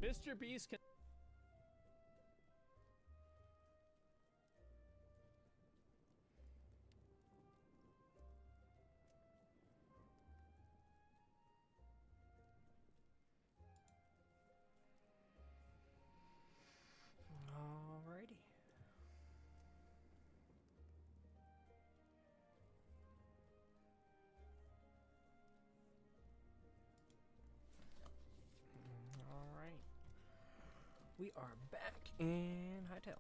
Mr. Beast can. Alrighty. Alright. We are back in Hytale.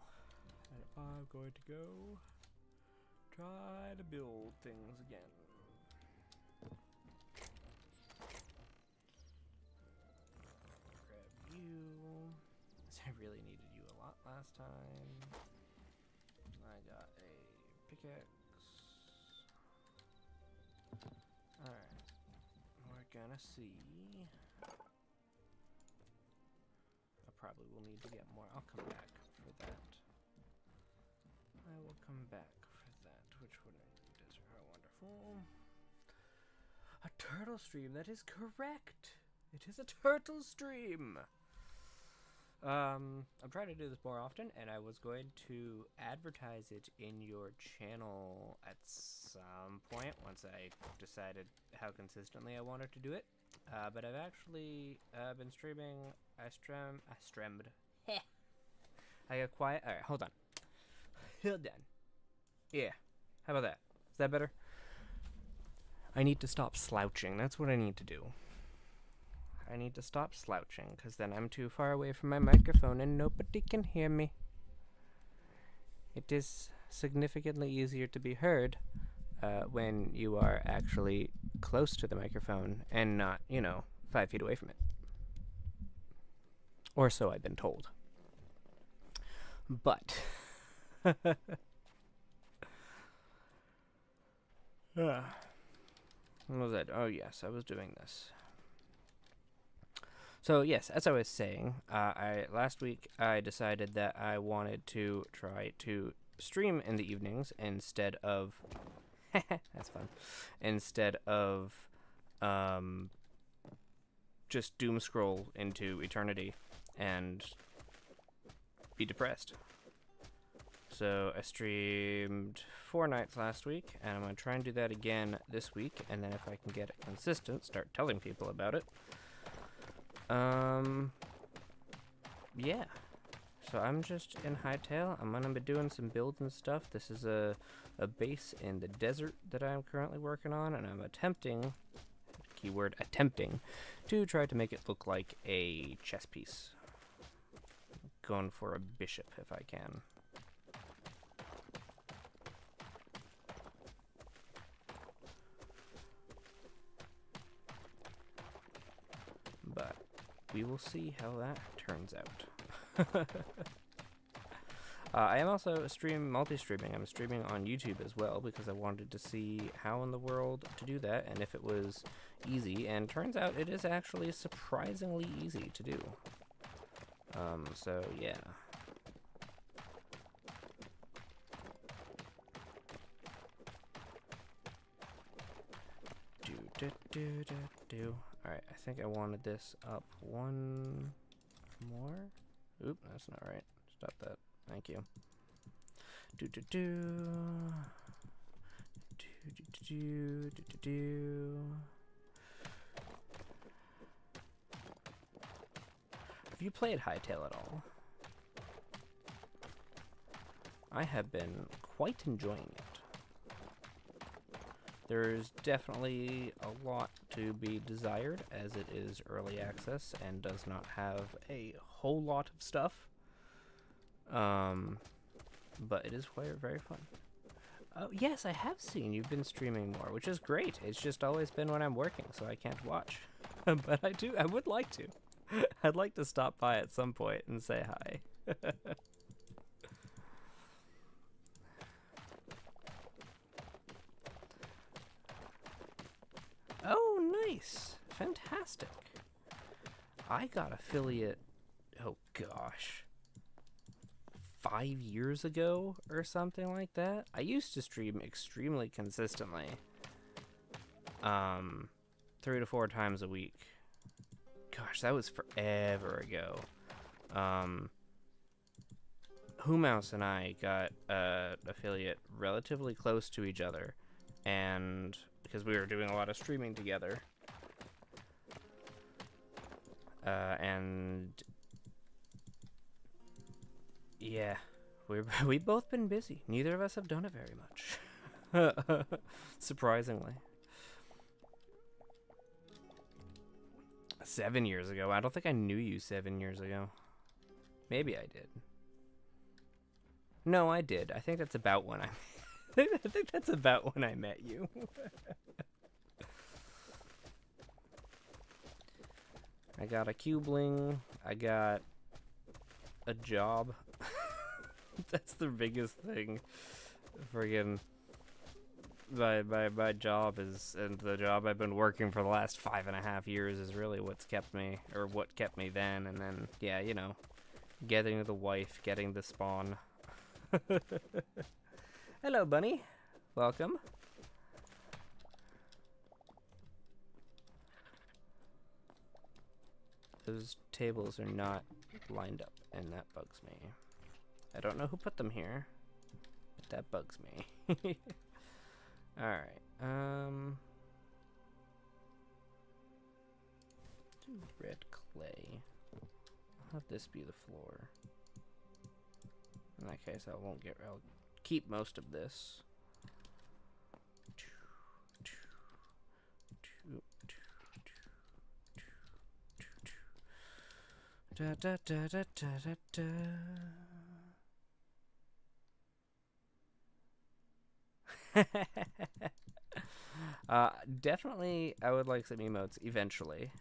And I'm going to go try to build things again. Grab you. I really needed you a lot last time. I got a pickaxe. Alright. We're gonna see. I probably will need to get more. I'll come back for that. I will come back for that. Which one is how wonderful. A turtle stream, that is correct! It is a turtle stream! I'm trying to do this more often, and I was going to advertise it in your channel at some point once I decided how consistently I wanted to do it. But I've actually been streaming. I streamed. I got quiet. All right, hold on. Hold on. Yeah. How about that? Is that better? I need to stop slouching. That's what I need to do. I need to stop slouching, because then I'm too far away from my microphone and nobody can hear me. It is significantly easier to be heard when you are actually close to the microphone and not, 5 feet away from it. Or so I've been told. But... what was that? Oh, yes, I was doing this. So yes, as I was saying, last week I decided that I wanted to try to stream in the evenings instead of that's fun. Instead of just doom scroll into eternity and be depressed. So I streamed 4 nights last week, and I'm gonna try and do that again this week, and then if I can get it consistent, start telling people about it. Yeah. So I'm just in Hytale. I'm gonna be doing some builds and stuff. This is a base in the desert that I'm currently working on, and I'm attempting, keyword attempting, to try to make it look like a chess piece. Going for a bishop if I can. But we will see how that turns out. I am also multi-streaming. I'm streaming on YouTube as well because I wanted to see how in the world to do that and if it was easy. And turns out it is actually surprisingly easy to do. So yeah. Alright, I think I wanted this up one more. Oop, that's not right. Stop that. Thank you. Have you played Hytale at all? I have been quite enjoying it. There's definitely a lot to be desired, as it is early access and does not have a whole lot of stuff. But it is very fun. Oh, yes, I have seen you've been streaming more, which is great. It's just always been when I'm working, so I can't watch. But I would like to. I'd like to stop by at some point and say hi. Oh, nice. Fantastic. I got affiliate, oh gosh, 5 years ago or something like that. I used to stream extremely consistently. 3 to 4 times a week. gosh, that was forever ago. Mouse and I got affiliate relatively close to each other, and because we were doing a lot of streaming together, and yeah, we've both been busy. Neither of us have done it very much, surprisingly. 7 years ago. I don't think I knew you 7 years ago. Maybe I did. No, I did. I think that's about when I think that's about when I met you. I got a cubling. I got a job. That's the biggest thing. Friggin' my job is, and the job I've been working for the last 5.5 years is really what's kept me, or what kept me then. And then, yeah, you know, getting the wife, getting the spawn. Hello, bunny. Welcome. Those tables are not lined up, and that bugs me. I don't know who put them here, but that bugs me. Alright, do red clay. I'll have this be the floor. In that case, I'll keep most of this. Da da da da da da da. Definitely, I would like some emotes eventually.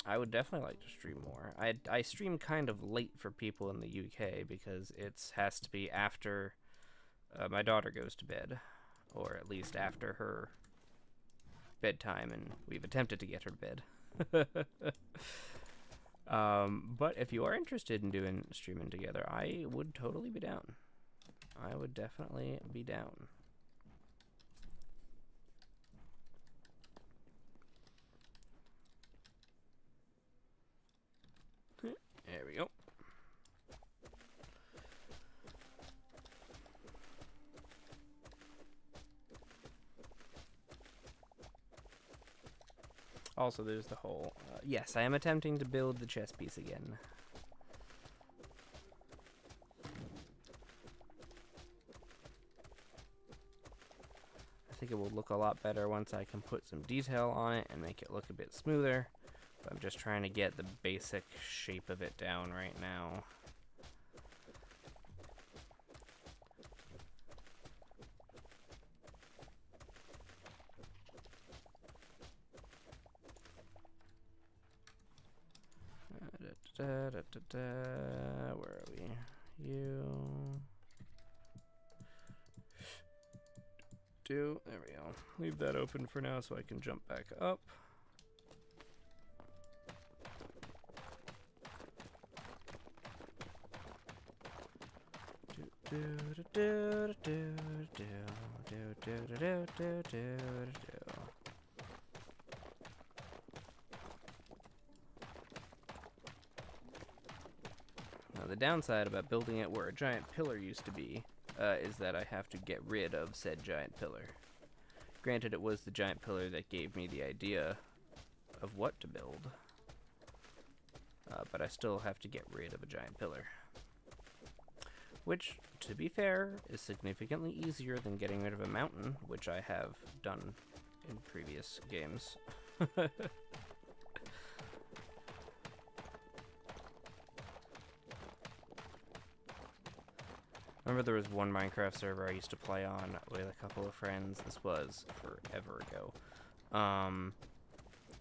I would definitely like to stream more. I stream kind of late for people in the UK because it has to be after my daughter goes to bed, or at least after her bedtime, and we've attempted to get her to bed. But if you are interested in doing streaming together, I would totally be down. I would definitely be down. There we go. Also, there's the whole... yes, I am attempting to build the chess piece again. I think it will look a lot better once I can put some detail on it and make it look a bit smoother. But I'm just trying to get the basic shape of it down right now. Where are we? There we go. Leave that open for now so I can jump back up. Now the downside about building it where a giant pillar used to be is that I have to get rid of said giant pillar. Granted, it was the giant pillar that gave me the idea of what to build, but I still have to get rid of a giant pillar. Which, to be fair, is significantly easier than getting rid of a mountain, which I have done in previous games. Remember there was one Minecraft server I used to play on with a couple of friends. This was forever ago.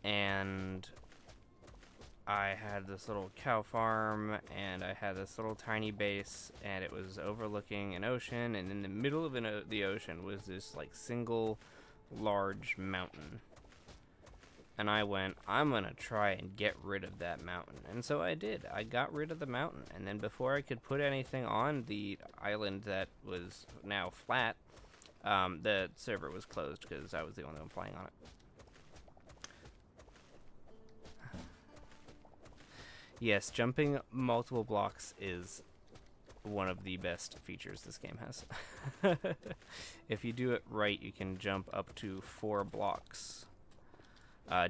And I had this little cow farm, and I had this little tiny base, and it was overlooking an ocean, and in the middle of the ocean was this like single large mountain. And I went, I'm gonna try and get rid of that mountain. And so I did. I got rid of the mountain, and then before I could put anything on the island that was now flat, the server was closed because I was the only one playing on it. Yes, jumping multiple blocks is one of the best features this game has. If you do it right, you can jump up to 4 blocks.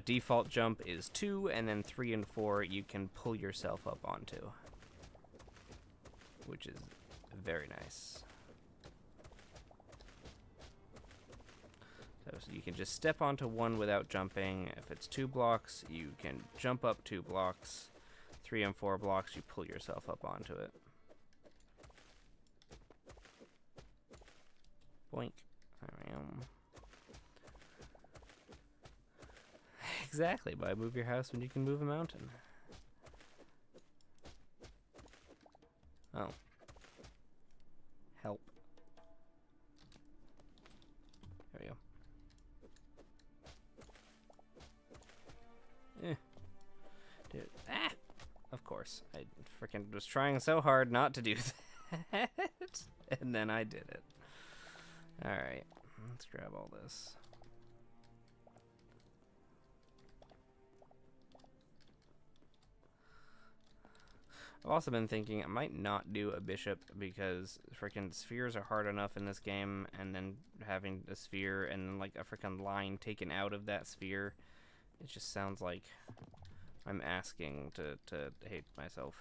Default jump is 2, and then 3 and 4 you can pull yourself up onto, which is very nice. So you can just step onto one without jumping. If it's 2 blocks, you can jump up 2 blocks. 3 and 4 blocks, you pull yourself up onto it. Boink. There we go. Exactly. Why move your house when you can move a mountain? Oh. Help. There we go. Dude. Ah! Of course. I freaking was trying so hard not to do that. And then I did it. Alright. Let's grab all this. I've also been thinking I might not do a bishop because freaking spheres are hard enough in this game, and then having a sphere and then like a freaking line taken out of that sphere, it just sounds like I'm asking to hate myself.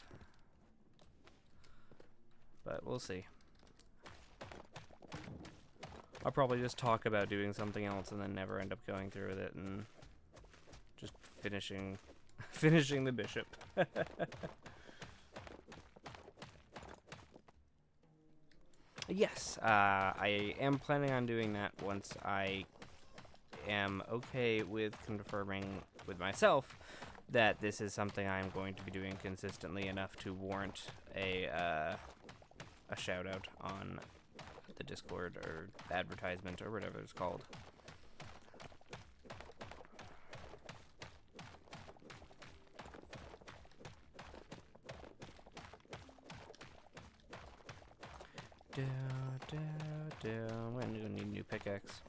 But we'll see. I'll probably just talk about doing something else and then never end up going through with it and just finishing the bishop. Yes, I am planning on doing that once I am okay with confirming with myself that this is something I'm going to be doing consistently enough to warrant a shout out on the Discord or advertisement or whatever it's called. I'm gonna need a new pickaxe.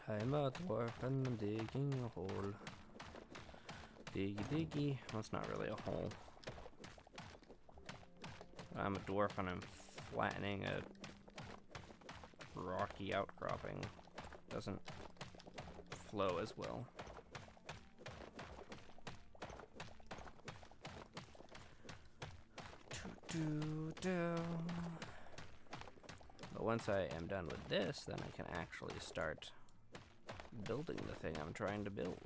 I'm a dwarf and I'm digging a hole. Diggy diggy. Well, it's not really a hole. I'm a dwarf and I'm flattening a rocky outcropping. Doesn't flow as well. But once I am done with this, then I can actually start building the thing I'm trying to build.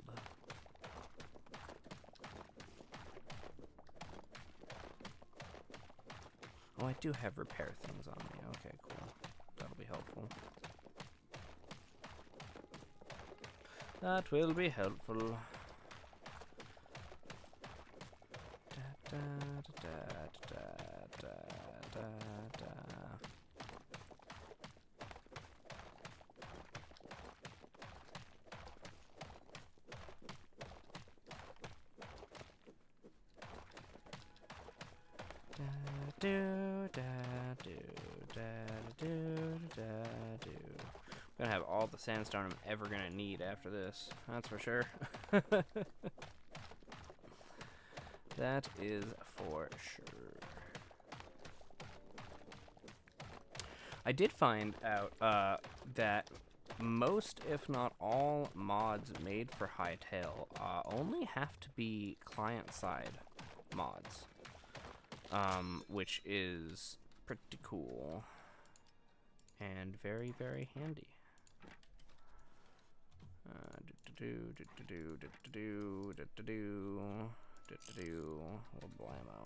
Oh, I do have repair things on me. Okay, cool. That'll be helpful. That will be helpful. I'm gonna have all the sandstone I'm ever gonna need after this, that's for sure. That is for sure. I did find out that most, if not all, mods made for Hytale only have to be client-side mods, which is pretty cool and very, very handy. Well, blammo.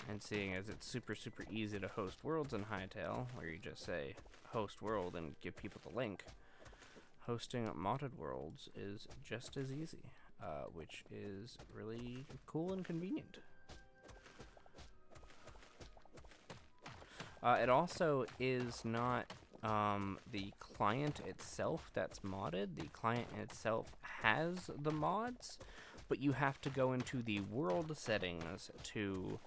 And seeing as it's super easy to host worlds in Hytale, where you just say host world and give people the link, hosting modded worlds is just as easy, which is really cool and convenient. It also is not the client itself that's modded. The client itself has the mods, but you have to go into the world settings to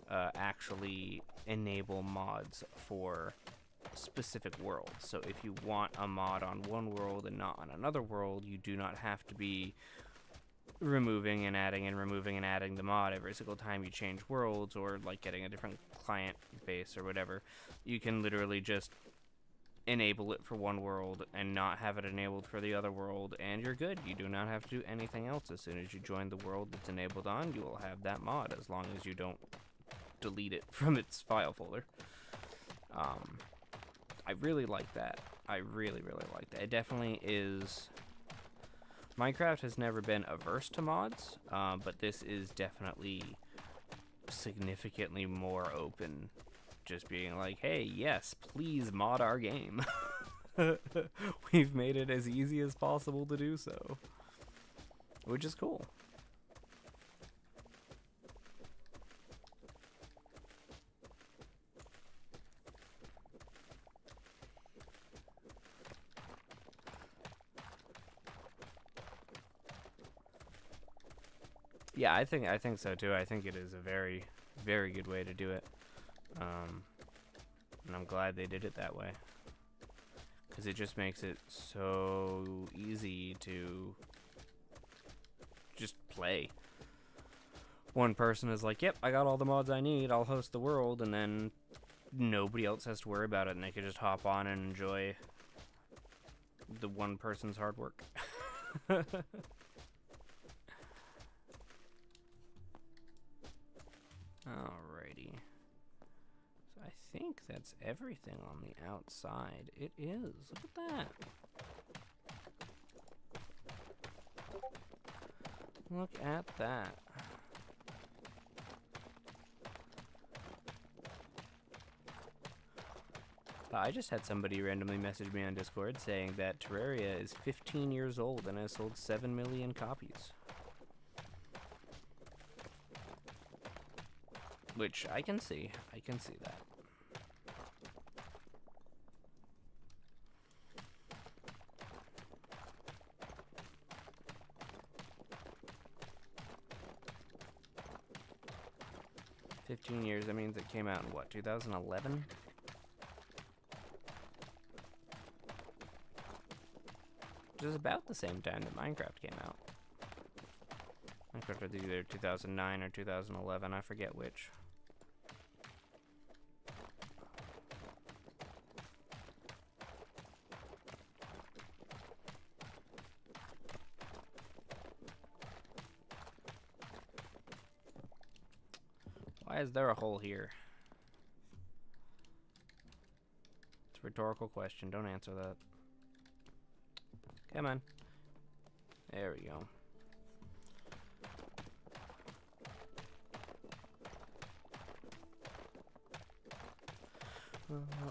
actually enable mods for specific worlds. So if you want a mod on one world and not on another world, you do not have to be removing and adding and removing and adding the mod every single time you change worlds, or like getting a different client base or whatever. You can literally just enable it for one world and not have it enabled for the other world, and you're good. You do not have to do anything else. As soon as you join the world that's enabled on, you will have that mod, as long as you don't delete it from its file folder. I really like that. I really, really like that. It definitely is... Minecraft has never been averse to mods, but this is definitely significantly more open. Just being like, hey, yes, please mod our game. We've made it as easy as possible to do so, which is cool. Yeah, I think so too. I think it is a very, very good way to do it. And I'm glad they did it that way, because it just makes it so easy to just play. One person is like, yep, I got all the mods I need, I'll host the world, and then nobody else has to worry about it, and they can just hop on and enjoy the one person's hard work. Alrighty. So I think that's everything on the outside. It is. Look at that. Look at that. I just had somebody randomly message me on Discord saying that Terraria is 15 years old and has sold 7 million copies. Which I can see. I can see that. $15 that means it came out in what, 2011? Which is about the same time that Minecraft came out. Minecraft was either 2009 or 2011, I forget which. Why is there a hole here? It's a rhetorical question. Don't answer that. Come on. There we go.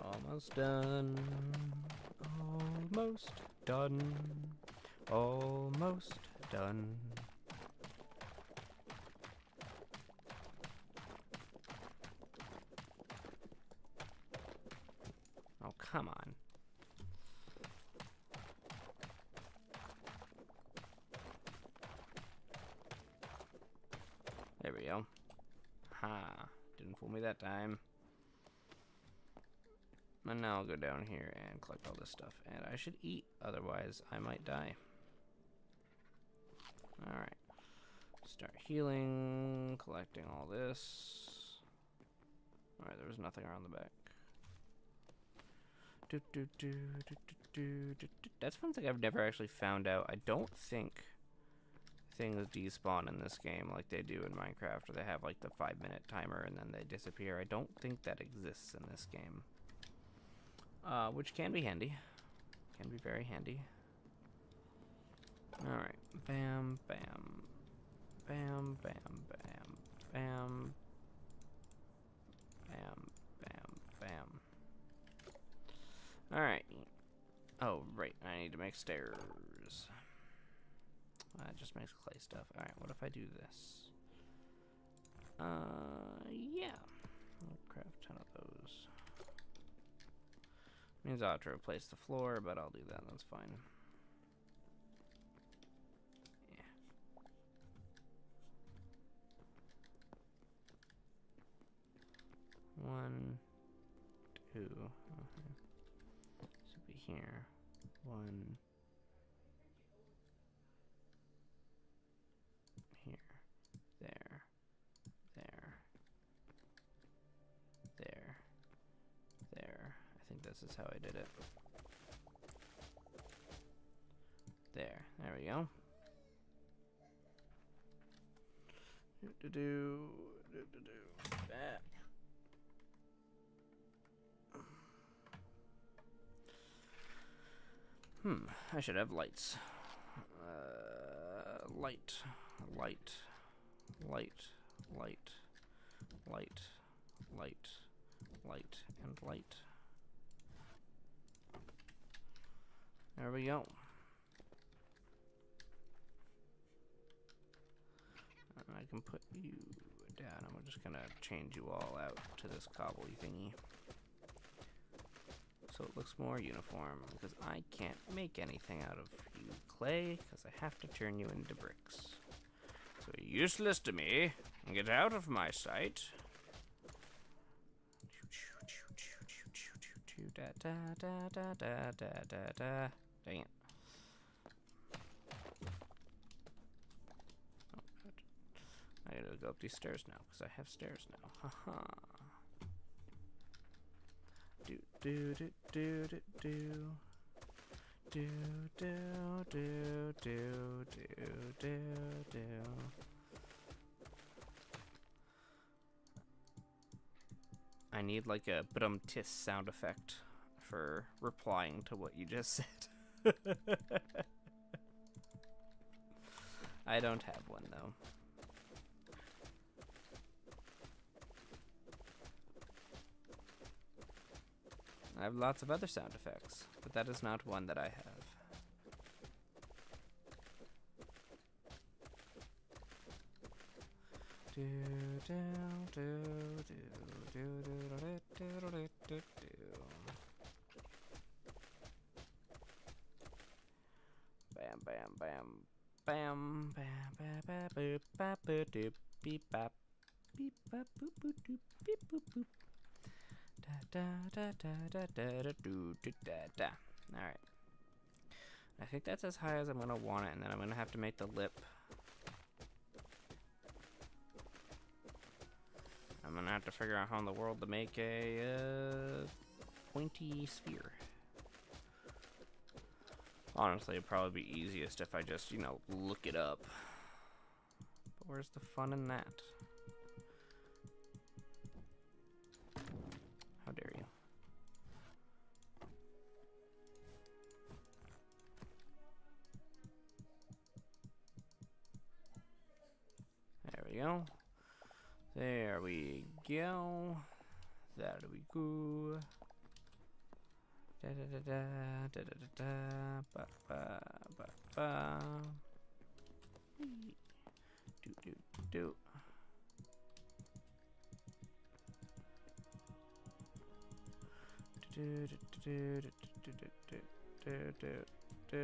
Almost done. Almost done. Almost done. Oh, come on. There we go. Ha. Didn't fool me that time. And now I'll go down here and collect all this stuff. And I should eat, otherwise I might die. Alright. Start healing, collecting all this. Alright, there was nothing around the back. That's one thing I've never actually found out. I don't think things despawn in this game like they do in Minecraft, where they have like the 5-minute timer and then they disappear. I don't think that exists in this game. Which can be handy. Can be very handy. Alright. Bam, bam. Bam, bam, bam. Bam. Bam, bam, bam. Alright. Oh, right. I need to make stairs. That just makes clay stuff. Alright, what if I do this? Yeah. I'll craft 10 of those. Means I'll have to replace the floor, but I'll do that. That's fine. Yeah. 1, 2. Okay. Should be here. 1. Here. There. There. There. There. I think this is how I did it. There we go. That. I should have lights. Light, light, light, light, light, light, light, and light. There we go. And I can put you down. I'm just gonna change you all out to this cobble thingy, so it looks more uniform, because I can't make anything out of you clay, because I have to turn you into bricks. So you're useless to me. Get out of my sight. Dang it. I gotta go up these stairs now, because I have stairs now. Haha. Do do do do do do do do do do do do do. I need like a brum-tis sound effect for replying to what you just said. I don't have one though. I have lots of other sound effects, but that is not one that I have. Do do do do do do do do do do. Bam bam bam bam bam bam bam boop bap boop doop beep bap boop boop doop beep boop boop. Da da da da da da do da da. All right. I think that's as high as I'm gonna want it, and then I'm gonna have to make the lip. I'm gonna have to figure out how in the world to make a pointy sphere. Honestly, it'd probably be easiest if I just, you know, look it up. But where's the fun in that? How dare you? There we go. There we go. There we go. Da da da da da da da da ba ba ba ba. Do do do. Do do do do do do do do do.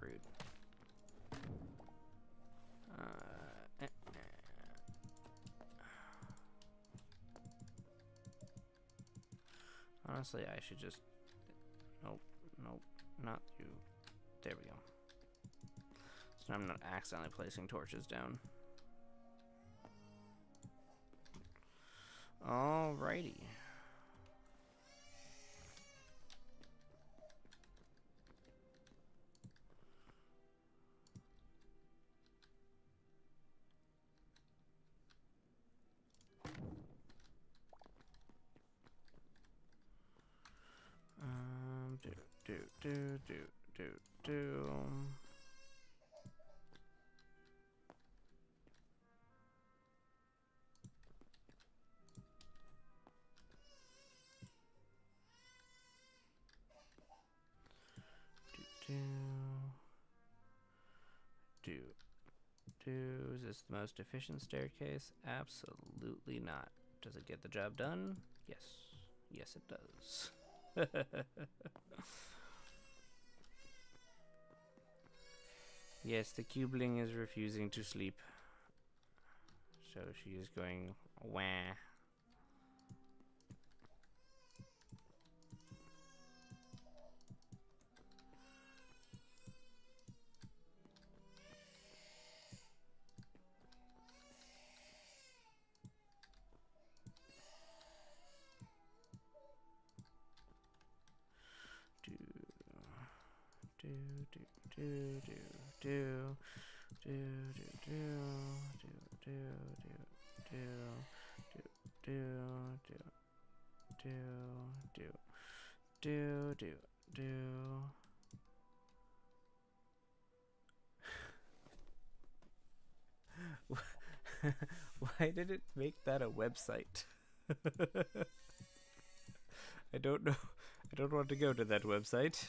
Rude. Honestly, I should just... Nope, nope, not you. There we go. So I'm not accidentally placing torches down. Alrighty. Do. Is this the most efficient staircase? Absolutely not. Does it get the job done? Yes. Yes, it does. Yes, the cubeling is refusing to sleep. So she is going wah. Why did it make that a website? I don't know. I don't want to go to that website.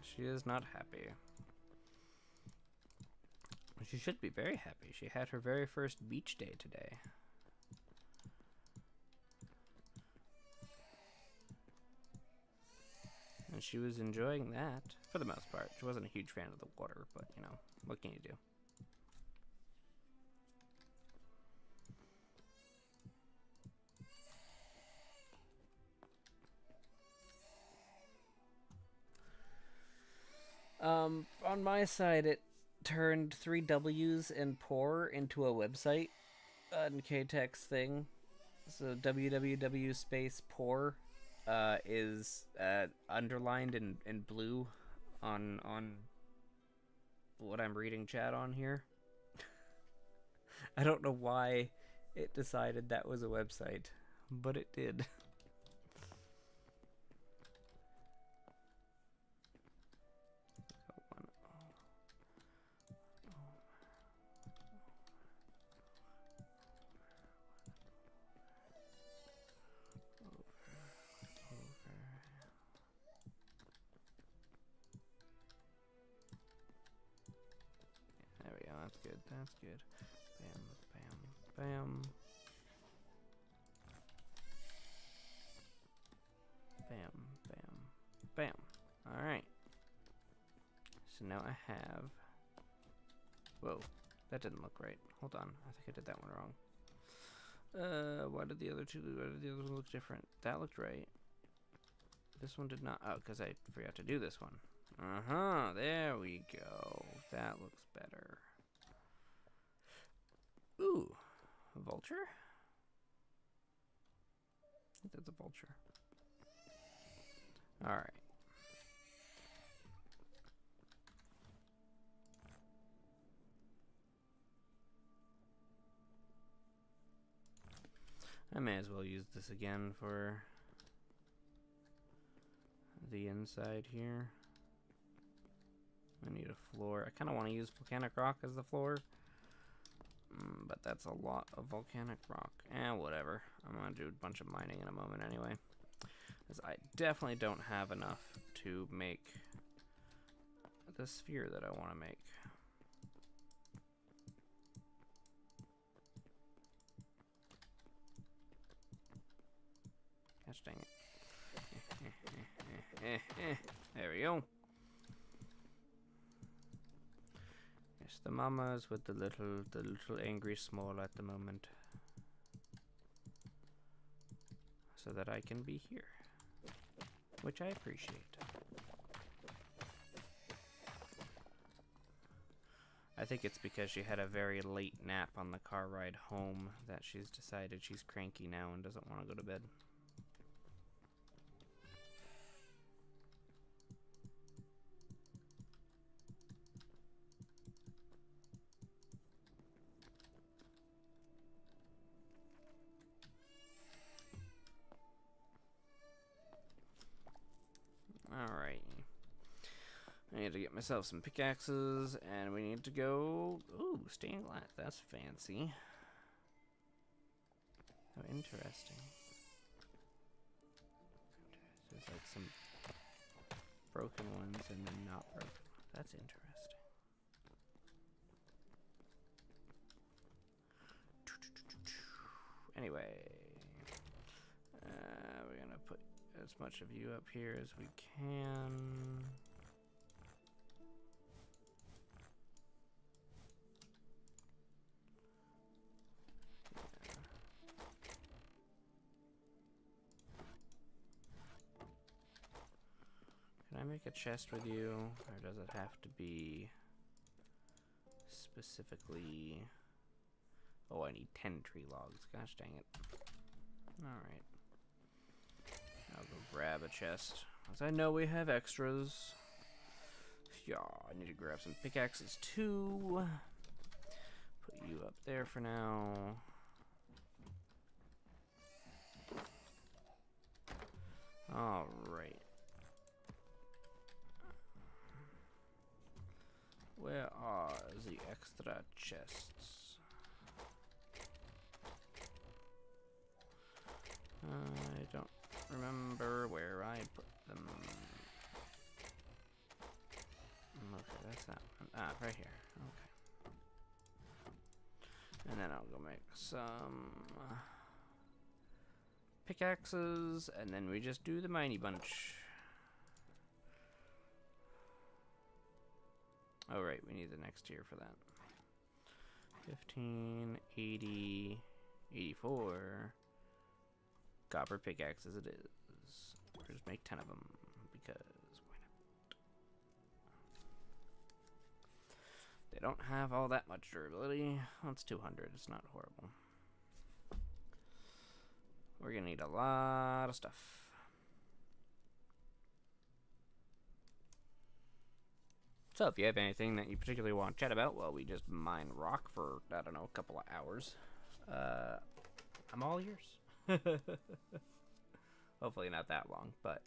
She is not happy. She should be very happy. She had her very first beach day today. And she was enjoying that, for the most part. She wasn't a huge fan of the water, but, you know, what can you do? On my side, it turned 3 W's and poor into a website on KTech's thing. So www space poor is underlined in blue on what I'm reading chat on here. I don't know why it decided that was a website, but it did. There we go, that's good, that's good. Bam, bam, bam. Bam, bam, bam. Alright. So now I have... Whoa, that didn't look right. Hold on, I think I did that one wrong. Why did the other ones look different? That looked right. This one did not. Oh, because I forgot to do this one. Uh-huh, there we go. That looks better. Ooh, a vulture? I think that's a vulture. Alright. I may as well use this again for the inside here. I need a floor. I kind of want to use volcanic rock as the floor. But that's a lot of volcanic rock. Whatever. I'm going to do a bunch of mining in a moment anyway. Because I definitely don't have enough to make the sphere that I want to make. Gosh dang it. There we go. Yes, the mama's with the little angry small at the moment. So that I can be here. Which I appreciate. I think it's because she had a very late nap on the car ride home that she's decided she's cranky now and doesn't want to go to bed. Alright. I need to get myself some pickaxes, and we need to go... Ooh, stained glass. That's fancy. How interesting. There's like some broken ones and then not broken. That's interesting. Anyway, we're gonna put as much of you up here as we can. Can I make a chest with you, or does it have to be specifically... Oh, I need 10 tree logs. Gosh dang it. Alright. I'll go grab a chest. As I know we have extras. Yeah, I need to grab some pickaxes too. Put you up there for now. Alright. Where are the extra chests? I don't remember where I put them. Okay, that's that one. Ah, right here. Okay. And then I'll go make some pickaxes, and then we just do the miney bunch. Oh, right, we need the next tier for that. 15, 80, 84. Copper pickaxes it is. We'll just make 10 of them, because why not? They don't have all that much durability. Well, it's 200, it's not horrible. We're gonna need a lot of stuff. So if you have anything that you particularly want to chat about while we just mine rock for, I don't know, a couple of hours, I'm all yours. Hopefully not that long, but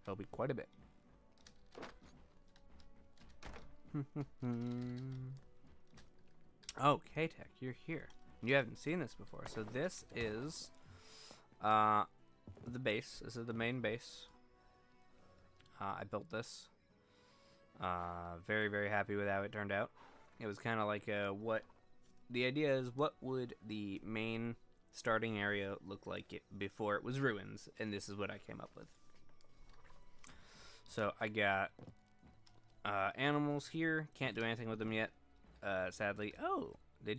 it'll be quite a bit. Oh, K-Tech, you're here. You haven't seen this before. So this is the base. This is the main base. I built this. Very, very happy with how it turned out. It was kind of like what... The idea is, what would the main starting area look like before it was ruins? And this is what I came up with. So I got animals here. Can't do anything with them yet, sadly. Oh, they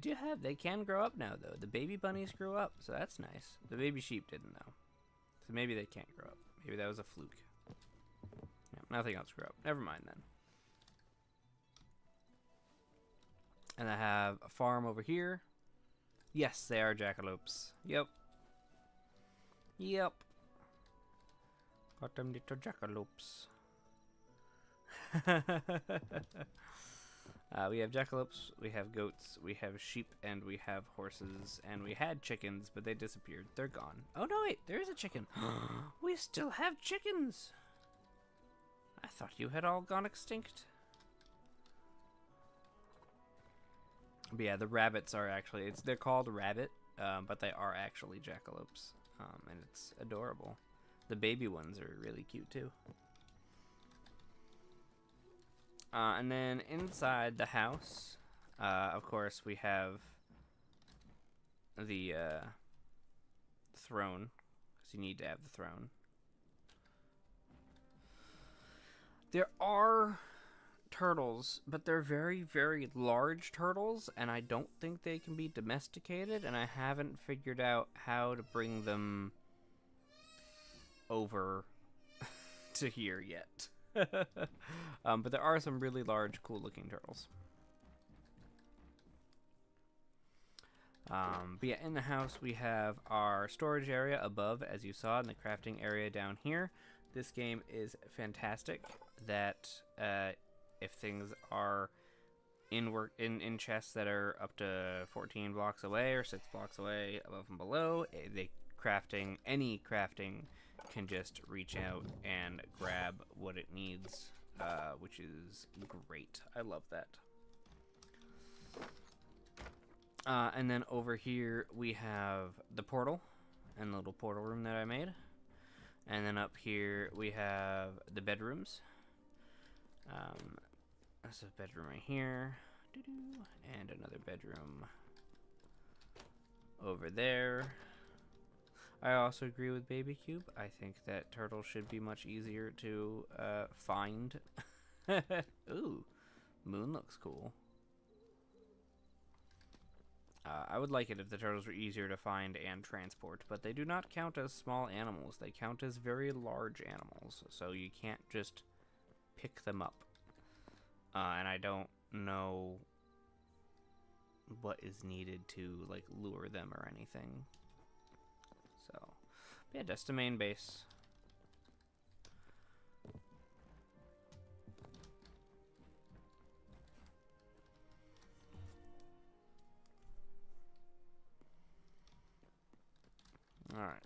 can grow up now, though. The baby bunnies grew up, so that's nice. The baby sheep didn't, though. So maybe they can't grow up. Maybe that was a fluke. Yeah, nothing else grew up. Never mind, then. And I have a farm over here. Yes, they are jackalopes. Yep. Yep. Got them little jackalopes. We have jackalopes, we have goats, we have sheep, and we have horses. And we had chickens, but they disappeared. They're gone. Oh, no, wait. There is a chicken. We still have chickens. I thought you had all gone extinct. But yeah, the rabbits are actually, they're called rabbit, but they are actually jackalopes, and it's adorable. The baby ones are really cute too. And then inside the house, of course, we have the throne, because you need to have the throne. There are turtles, but they're very, very large turtles, and I don't think they can be domesticated, and I haven't figured out how to bring them over to here yet. But there are some really large, cool-looking turtles. But yeah, in the house we have our storage area above, as you saw, in the crafting area down here. This game is fantastic that if things are in chests that are up to 14 blocks away or 6 blocks away, above and below, any crafting can just reach out and grab what it needs, which is great. I love that. And then over here we have the portal and the little portal room that I made. And then up here we have the bedrooms. That's a bedroom right here. And another bedroom over there. I also agree with Baby Cube. I think that turtles should be much easier to find. Ooh, moon looks cool. I would like it if the turtles were easier to find and transport, but they do not count as small animals. They count as very large animals, so you can't just pick them up. And I don't know what is needed to, like, lure them or anything. So, yeah, just the main base. Alright.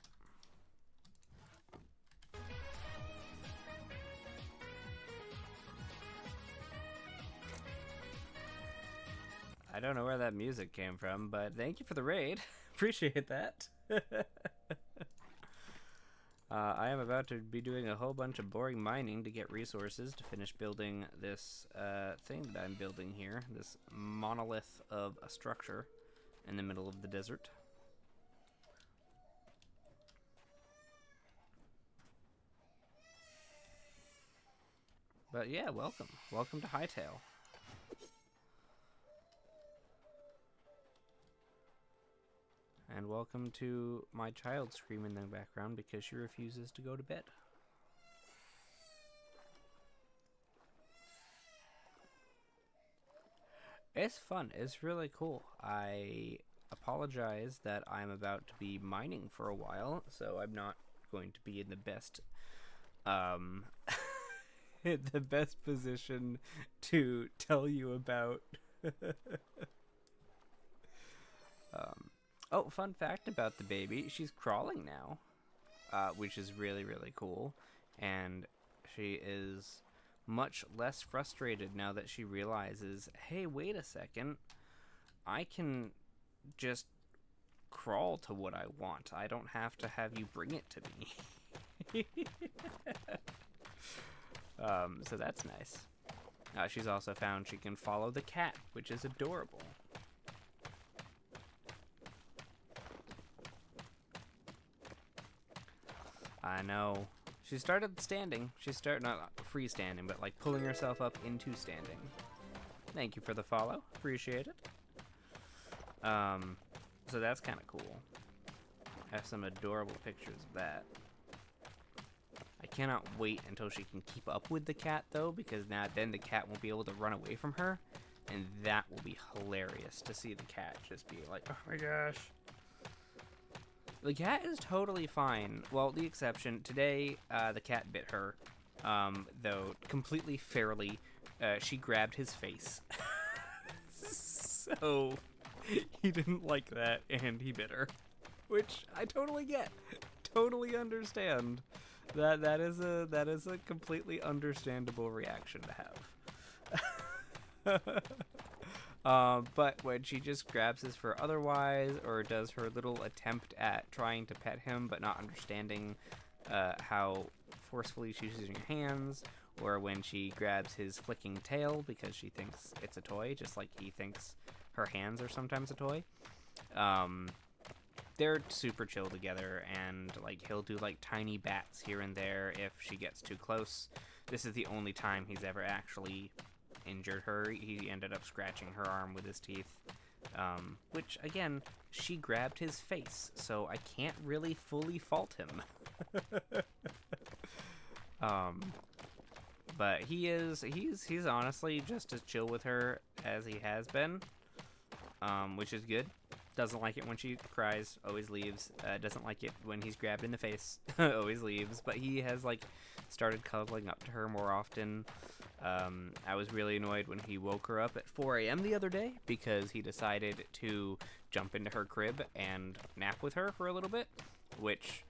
I don't know where that music came from, but thank you for the raid. Appreciate that. I am about to be doing a whole bunch of boring mining to get resources to finish building this thing that I'm building here. This monolith of a structure in the middle of the desert. But yeah, welcome. Welcome to Hytale. And welcome to my child screaming in the background because she refuses to go to bed. It's fun. It's really cool. I apologize that I'm about to be mining for a while, so I'm not going to be in the best the best position to tell you about oh, fun fact about the baby, she's crawling now, which is really, really cool, and she is much less frustrated now that she realizes, hey, wait a second, I can just crawl to what I want. I don't have to have you bring it to me. So that's nice. She's also found she can follow the cat, which is adorable. I know. She started standing. She started not freestanding, but like pulling herself up into standing. Thank you for the follow. Appreciate it. So that's kind of cool. I have some adorable pictures of that. I cannot wait until she can keep up with the cat, though, because now then the cat won't be able to run away from her, and that will be hilarious to see the cat just be like, oh my gosh. The cat is totally fine. Well, the exception, today the cat bit her, though completely fairly. She grabbed his face. So he didn't like that, and he bit her, which I totally get, totally understand. That is a completely understandable reaction to have. But when she just grabs his fur otherwise, or does her little attempt at trying to pet him but not understanding how forcefully she's using her hands, or when she grabs his flicking tail because she thinks it's a toy, just like he thinks her hands are sometimes a toy. They're super chill together, and like he'll do like tiny bats here and there if she gets too close. This is the only time he's ever actually injured her. He ended up scratching her arm with his teeth, which again, she grabbed his face, so I can't really fully fault him. But he's honestly just as chill with her as he has been, which is good. Doesn't like it when she cries, always leaves. Doesn't like it when he's grabbed in the face, always leaves. But he has like started cuddling up to her more often. I was really annoyed when he woke her up at 4 a.m. the other day because he decided to jump into her crib and nap with her for a little bit, which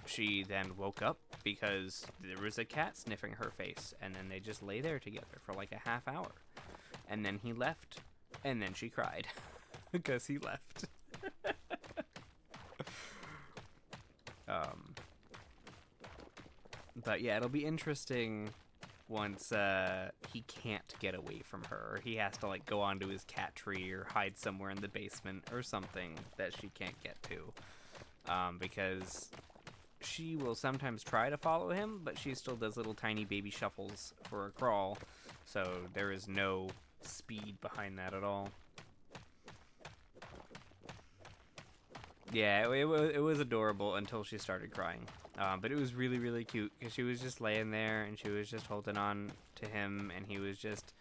she then woke up because there was a cat sniffing her face, and then they just lay there together for like a half hour. And then he left, and then she cried because he left. But yeah, it'll be interesting once he can't get away from her. He has to like go onto his cat tree or hide somewhere in the basement or something that she can't get to. Because she will sometimes try to follow him, but she still does little tiny baby shuffles for a crawl. So there is no speed behind that at all. Yeah, it was adorable until she started crying. But it was really, really cute because she was just laying there and she was just holding on to him, and he was just,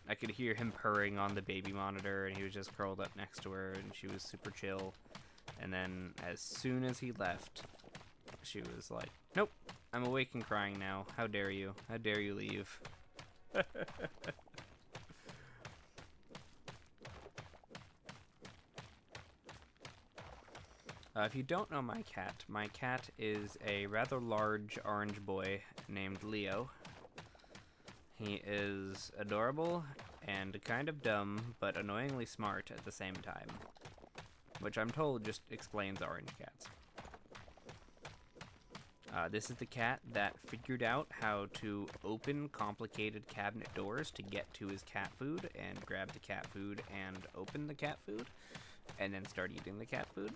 I could hear him purring on the baby monitor, and he was just curled up next to her, and she was super chill. And then as soon as he left, she was like, nope, I'm awake and crying now. How dare you? How dare you leave? If you don't know my cat is a rather large orange boy named Leo. He is adorable and kind of dumb, but annoyingly smart at the same time, which I'm told just explains orange cats. This is the cat that figured out how to open complicated cabinet doors to get to his cat food and grab the cat food and open the cat food and then start eating the cat food.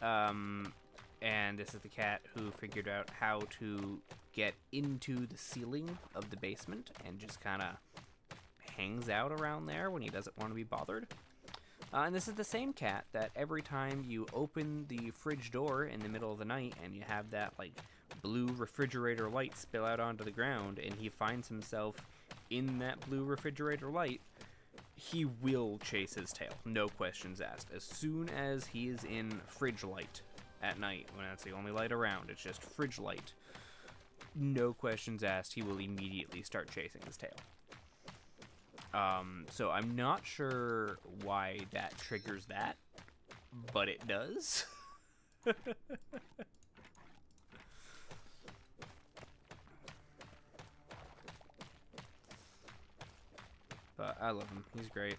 And this is the cat who figured out how to get into the ceiling of the basement and just kind of hangs out around there when he doesn't want to be bothered. And this is the same cat that every time you open the fridge door in the middle of the night and you have that like blue refrigerator light spill out onto the ground and he finds himself in that blue refrigerator light, he will chase his tail, no questions asked. As soon as he is in fridge light at night, when that's the only light around, it's just fridge light, no questions asked, he will immediately start chasing his tail. So I'm not sure why that triggers that, but it does. But I love him. He's great.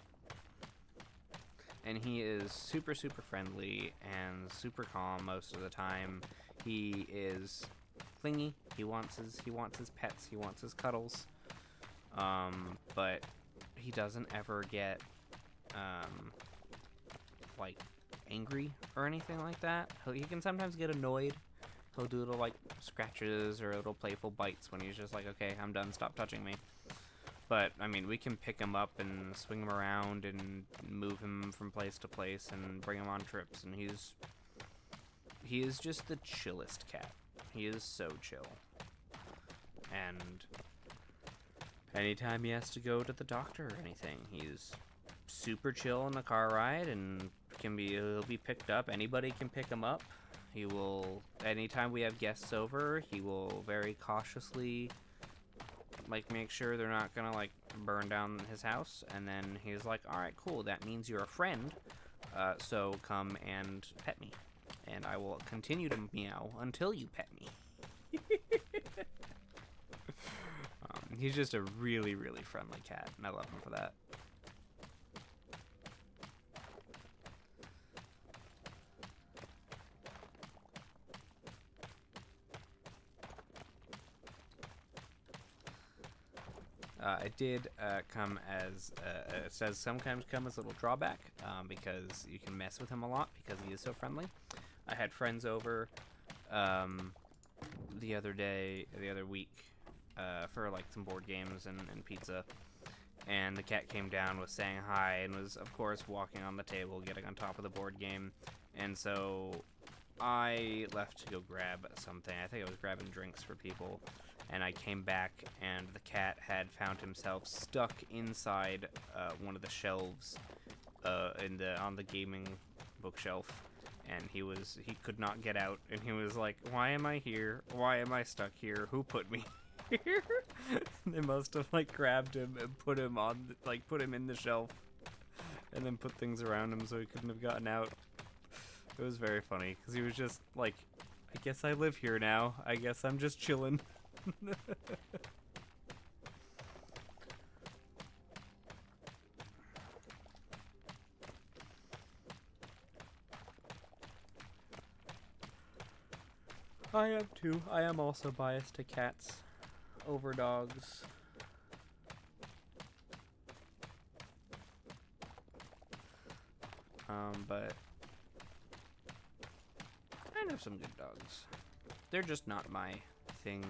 And he is super, super friendly and super calm most of the time. He is clingy. He wants his pets. He wants his cuddles. But he doesn't ever get like angry or anything like that. He can sometimes get annoyed. He'll do little like scratches or little playful bites when he's just like, okay, I'm done, stop touching me. But I mean, we can pick him up and swing him around and move him from place to place and bring him on trips, and he is just the chillest cat. He is so chill. And anytime he has to go to the doctor or anything, he's super chill on the car ride and he'll be picked up. Anybody can pick him up. He will, anytime we have guests over, he will very cautiously like make sure they're not gonna like burn down his house, and then he's like, all right, cool, that means you're a friend, so come and pet me, and I will continue to meow until you pet me. He's just a really, really friendly cat, and I love him for that. It did come as, it says sometimes come as a little drawback, because you can mess with him a lot because he is so friendly. I had friends over the other week, for like some board games and pizza, and the cat came down, was saying hi, and was of course walking on the table, getting on top of the board game, and so I left to go grab something. I think I was grabbing drinks for people, and I came back, and the cat had found himself stuck inside one of the shelves on the gaming bookshelf, and he could not get out, and he was like, why am I here? Why am I stuck here? Who put me here? They must have like grabbed him and put him in the shelf, and then put things around him so he couldn't have gotten out. It was very funny because he was just like, I guess I live here now. I guess I'm just chilling. I am too. I am also biased to cats over dogs. But I know some good dogs. They're just not my thing.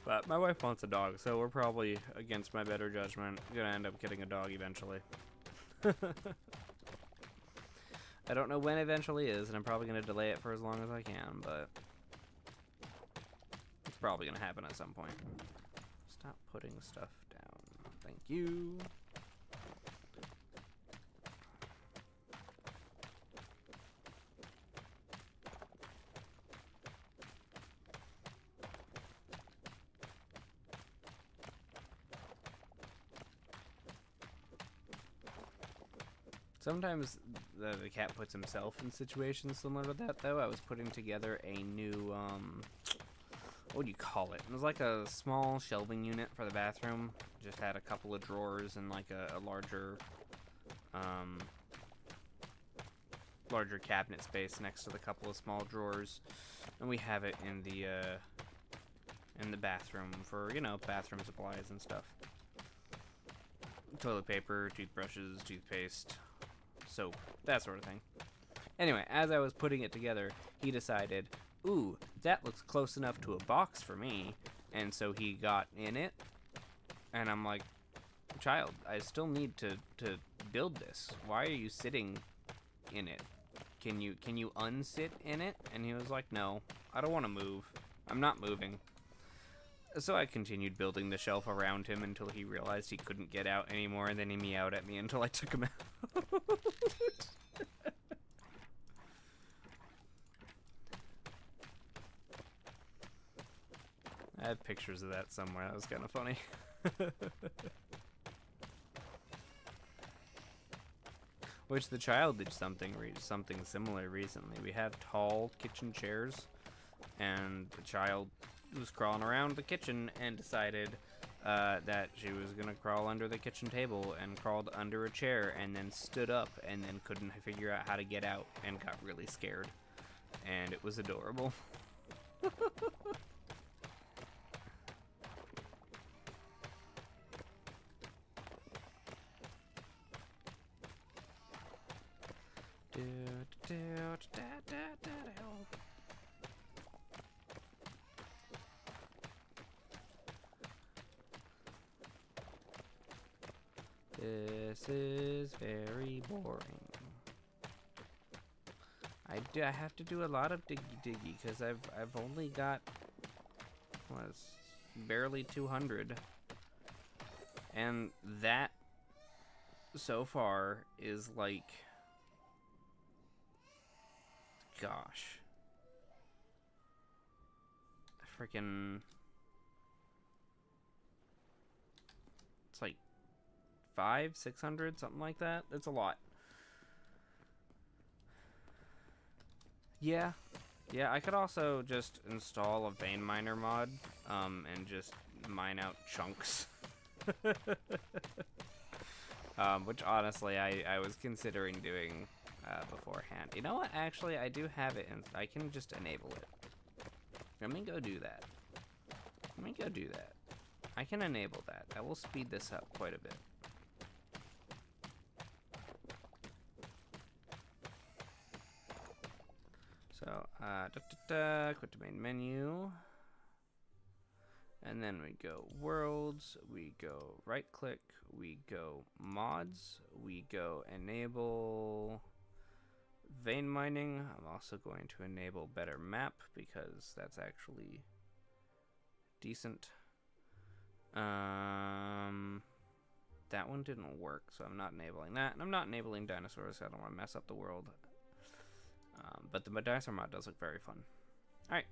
But my wife wants a dog, so we're probably, against my better judgment, gonna end up getting a dog eventually. I don't know when eventually is, and I'm probably gonna delay it for as long as I can, but it's probably gonna happen at some point. Stop putting stuff down. Thank you. Sometimes the cat puts himself in situations similar to that, though. I was putting together a new, what do you call it? It was like a small shelving unit for the bathroom. Just had a couple of drawers and like a larger, larger cabinet space next to the couple of small drawers. And we have it in the bathroom for, you know, bathroom supplies and stuff. Toilet paper, toothbrushes, toothpaste, soap, that sort of thing. Anyway, as I was putting it together, he decided, ooh, that looks close enough to a box for me. And so he got in it, and I'm like, child, I still need to build this. Why are you sitting in it? Can you unsit in it? And he was like, no, I don't want to move. I'm not moving. So I continued building the shelf around him until he realized he couldn't get out anymore, and then he meowed at me until I took him out. I have pictures of that somewhere. That was kind of funny. Which the child did something similar recently. We have tall kitchen chairs, and the child was crawling around the kitchen and decided that she was gonna crawl under the kitchen table, and crawled under a chair and then stood up and then couldn't figure out how to get out and got really scared, and it was adorable. This is very boring. I have to do a lot of diggy because I've only got barely 200, and that so far is like, gosh, freaking, it's like 500-600, something like that. It's a lot. Yeah, I could also just install a vein miner mod, and just mine out chunks. Which honestly I was considering doing beforehand. You know what? Actually, I do have it, and I can just enable it. Let me go do that. I can enable that. That will speed this up quite a bit. So, quit the main menu. And then we go worlds, we go right click, we go mods, we go enable vein mining. I'm also going to enable better map because that's actually decent. That one didn't work, so I'm not enabling that. And I'm not enabling dinosaurs, so I don't want to mess up the world. But the dinosaur mod does look very fun. Alright,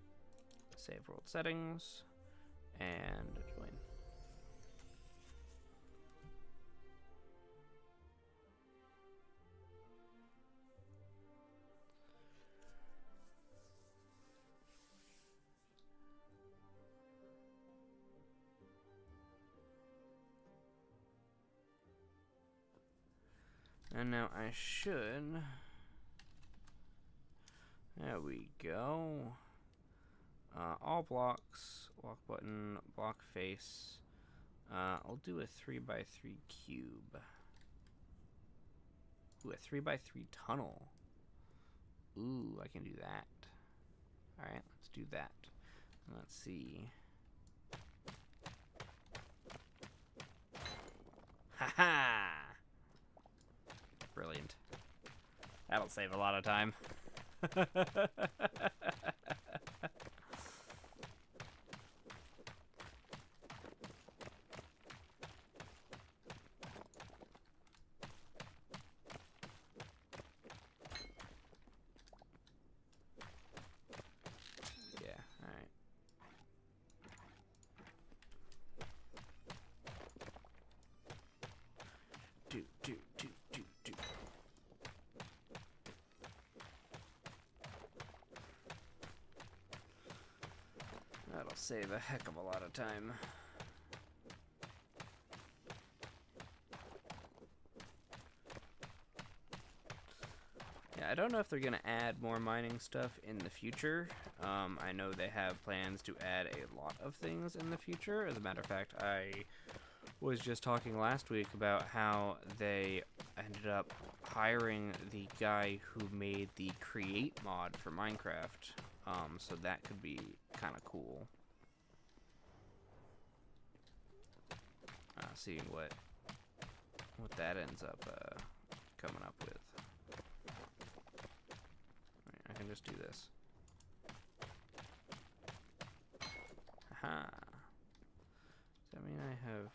save world settings, and join. And now I should... There we go. All blocks, block button, block face. I'll do a 3x3 cube. Ooh, a 3x3 tunnel. Ooh, I can do that. Alright, let's do that. Let's see. Haha! Brilliant. That'll save a lot of time. That'll save a heck of a lot of time. Yeah, I don't know if they're going to add more mining stuff in the future. I know they have plans to add a lot of things in the future. As a matter of fact, I was just talking last week about how they ended up hiring the guy who made the Create mod for Minecraft. So that could be kind of cool. Seeing what that ends up coming up with. Right, I can just do this. Aha. Does that mean I have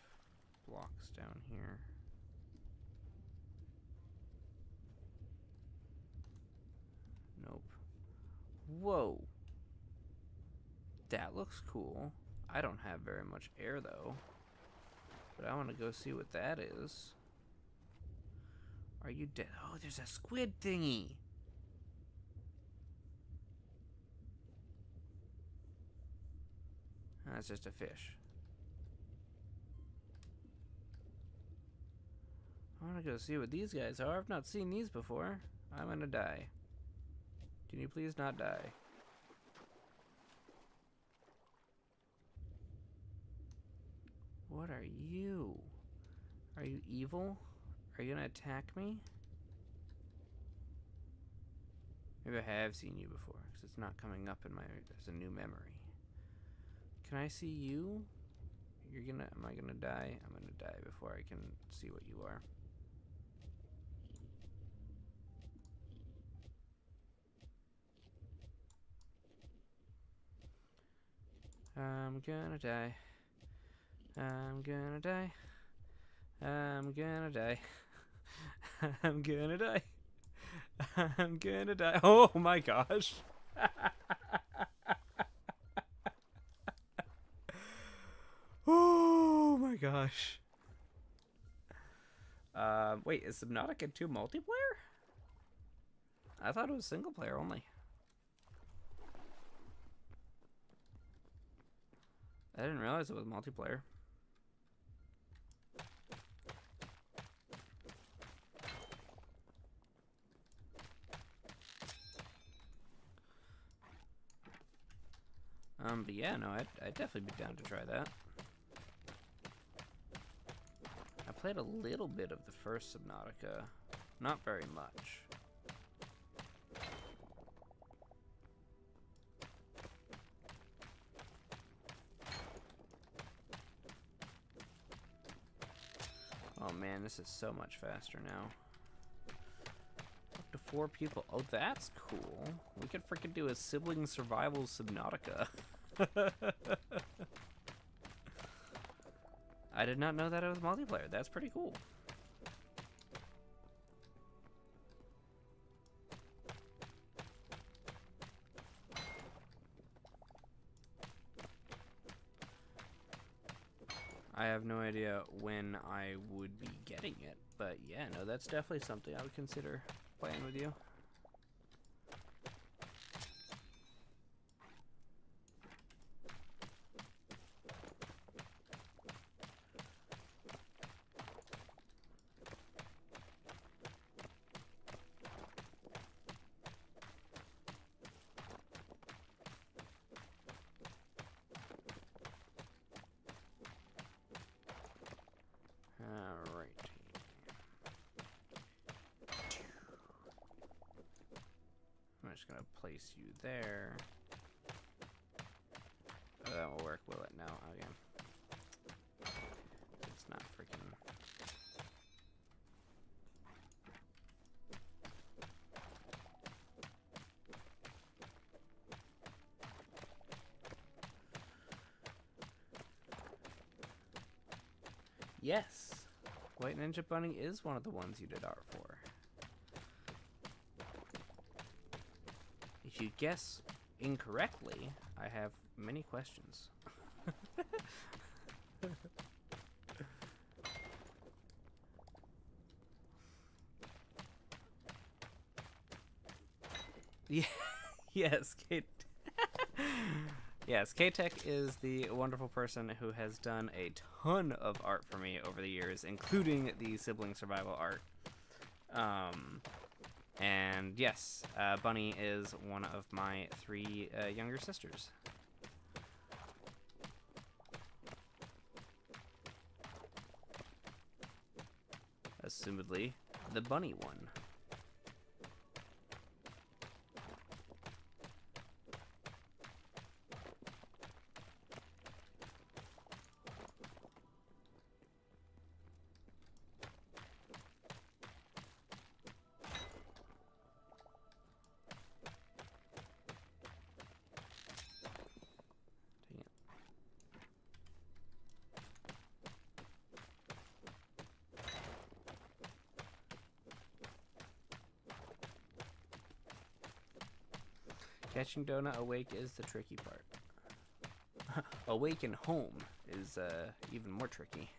blocks down here? Nope. Whoa. That looks cool. I don't have very much air though. But I want to go see what that is. Are you dead? Oh, there's a squid thingy. That's just a fish. I want to go see what these guys are. I've not seen these before. I'm gonna die. Can you please not die? What are you? Are you evil? Are you gonna attack me? Maybe I have seen you before, because it's not coming up in my... There's a new memory. Can I see you? You're gonna... Am I gonna die? I'm gonna die before I can see what you are. I'm gonna die. I'm gonna die. I'm gonna die. I'm gonna die. I'm gonna die. Oh my gosh. Oh my gosh. Wait, is Subnautica 2 multiplayer? I thought it was single player only. I didn't realize it was multiplayer. But yeah, no, I'd definitely be down to try that. I played a little bit of the first Subnautica, not very much. Oh man, this is so much faster now. Up to 4 people. Oh, that's cool. We could freaking do a sibling survival Subnautica. I did not know that it was multiplayer. That's pretty cool. I have no idea when I would be getting it, but yeah, no, that's definitely something I would consider playing with you. just gonna place you there. Oh, that will work, will it? No, again. It's not freaking... Yes! White Ninja Bunny is one of the ones you did art for. If you guess incorrectly, I have many questions. Yeah, yes, Kate. Yes, K-Tech is the wonderful person who has done a ton of art for me over the years, including the sibling survival art. And yes, Bunny is one of my 3 younger sisters. Assumedly, the bunny one. Catching Donut awake is the tricky part. Awake and home is even more tricky.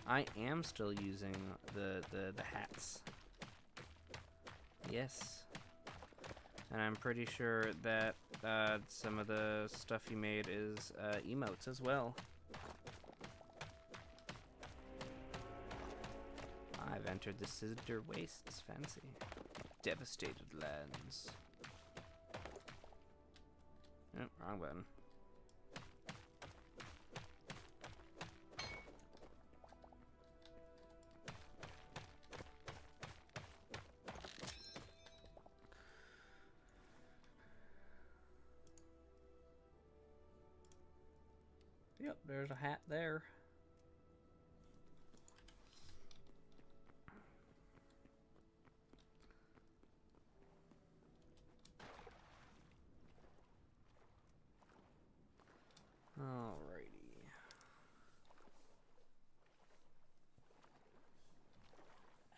I am still using the hats. Yes. And I'm pretty sure that some of the stuff you made is emotes as well. I've entered the Cinder Wastes. Fancy. Devastated lands. Oh, wrong button. Yep, there's a hat there. Alrighty.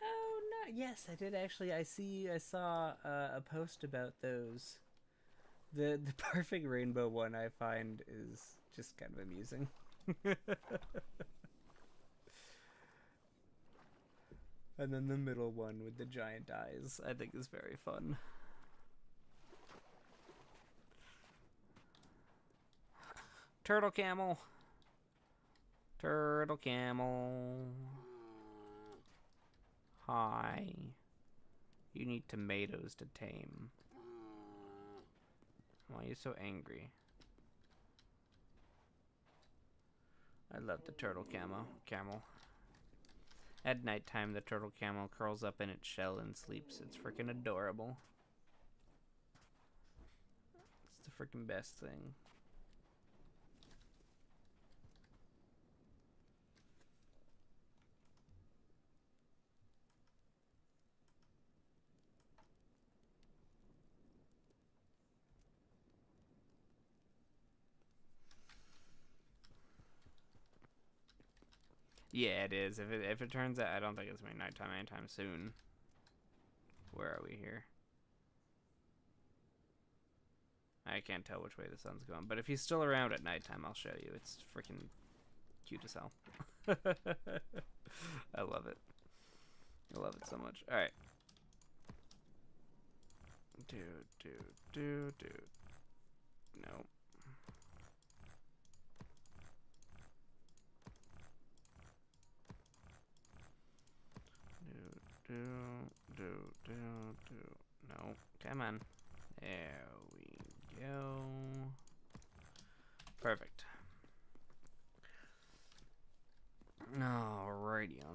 Oh no! Yes, I did actually. I saw a post about those. The perfect rainbow one I find is just kind of amusing. And then the middle one with the giant eyes I think is very fun. Turtle camel. Turtle camel. Hi. You need tomatoes to tame. Why are you so angry? I love the turtle camel. At nighttime, the turtle camel curls up in its shell and sleeps. It's freaking adorable. It's the freaking best thing. Yeah, it is. If it turns out, I don't think it's gonna be nighttime anytime soon. Where are we here? I can't tell which way the sun's going, but if he's still around at nighttime, I'll show you. It's freaking cute as hell. I love it. I love it so much. All right. Do. No. Do. No. Come on. There we go. Perfect.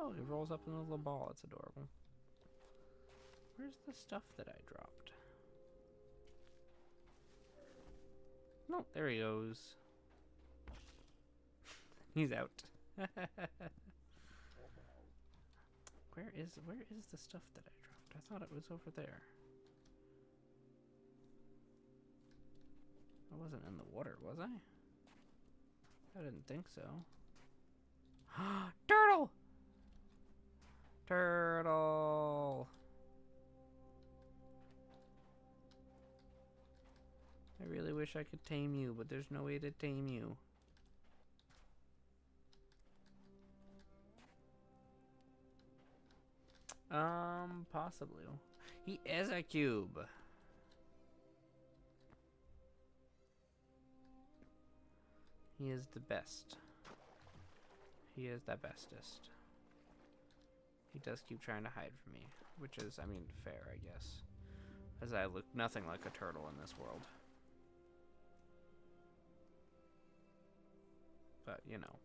Oh, he rolls up in a little ball. It's adorable. Where's the stuff that I dropped? No, there he goes. He's out. Where is the stuff that I dropped? I thought it was over there. I wasn't in the water, was I? I didn't think so. Turtle! Turtle! I really wish I could tame you, but there's no way to tame you. Possibly. He is a cube. He is the best. He is the bestest. He does keep trying to hide from me, which is, I mean, fair, I guess. As I look nothing like a turtle in this world. But, you know.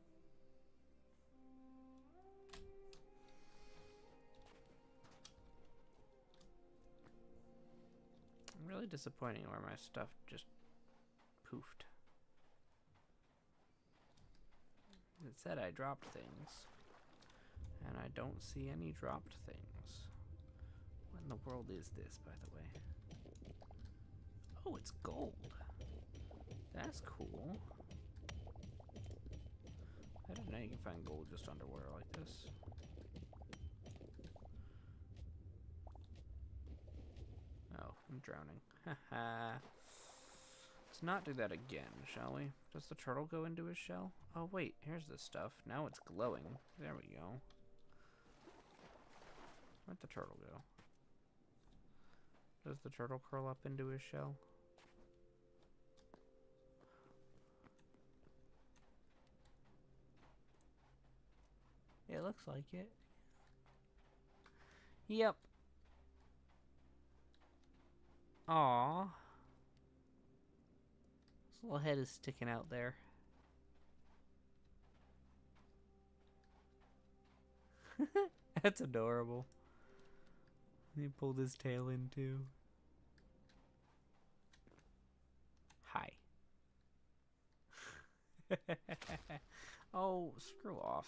Really disappointing where my stuff just poofed. It said I dropped things, and I don't see any dropped things. What in the world is this, by the way? Oh, it's gold. That's cool. I didn't know you can find gold just underwater like this. Oh, I'm drowning. Haha. Let's not do that again, shall we? Does the turtle go into his shell? Oh, wait, here's the stuff. Now it's glowing. There we go. Where'd the turtle go? Does the turtle curl up into his shell? It looks like it. Yep. Aww. His little head is sticking out there. That's adorable. He pulled his tail in too. Hi. Oh, screw off.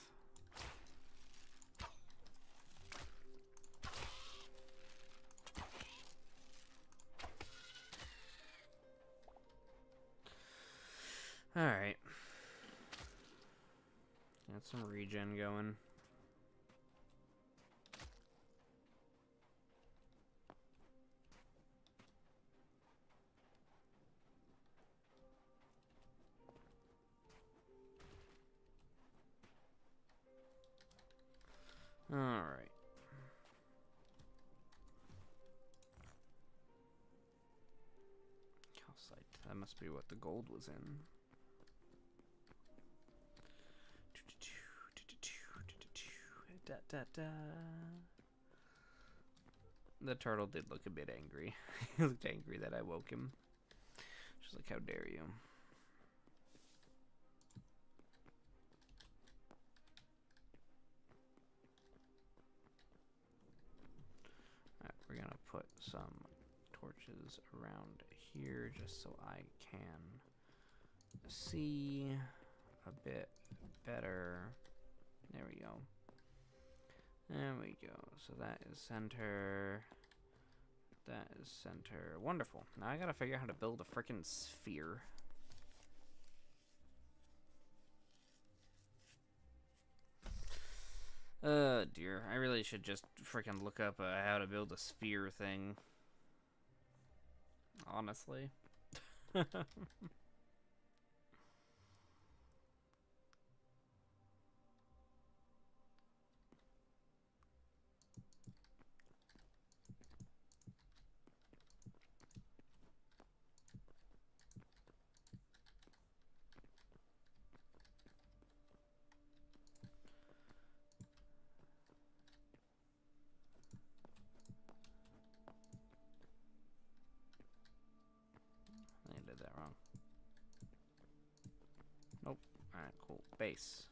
Alright. Got some regen going. Alright. Calcite. That must be what the gold was in. Da, da, da. The turtle did look a bit angry. He looked angry that I woke him. She's like, how dare you? Alright, we're gonna put some torches around here just so I can see a bit better. There we go. There we go. So that is center. That is center. Wonderful. Now I gotta figure out how to build a frickin' sphere. Dear. I really should just frickin' look up how to build a sphere thing. Honestly. I did that wrong. Nope. Alright, cool. Base.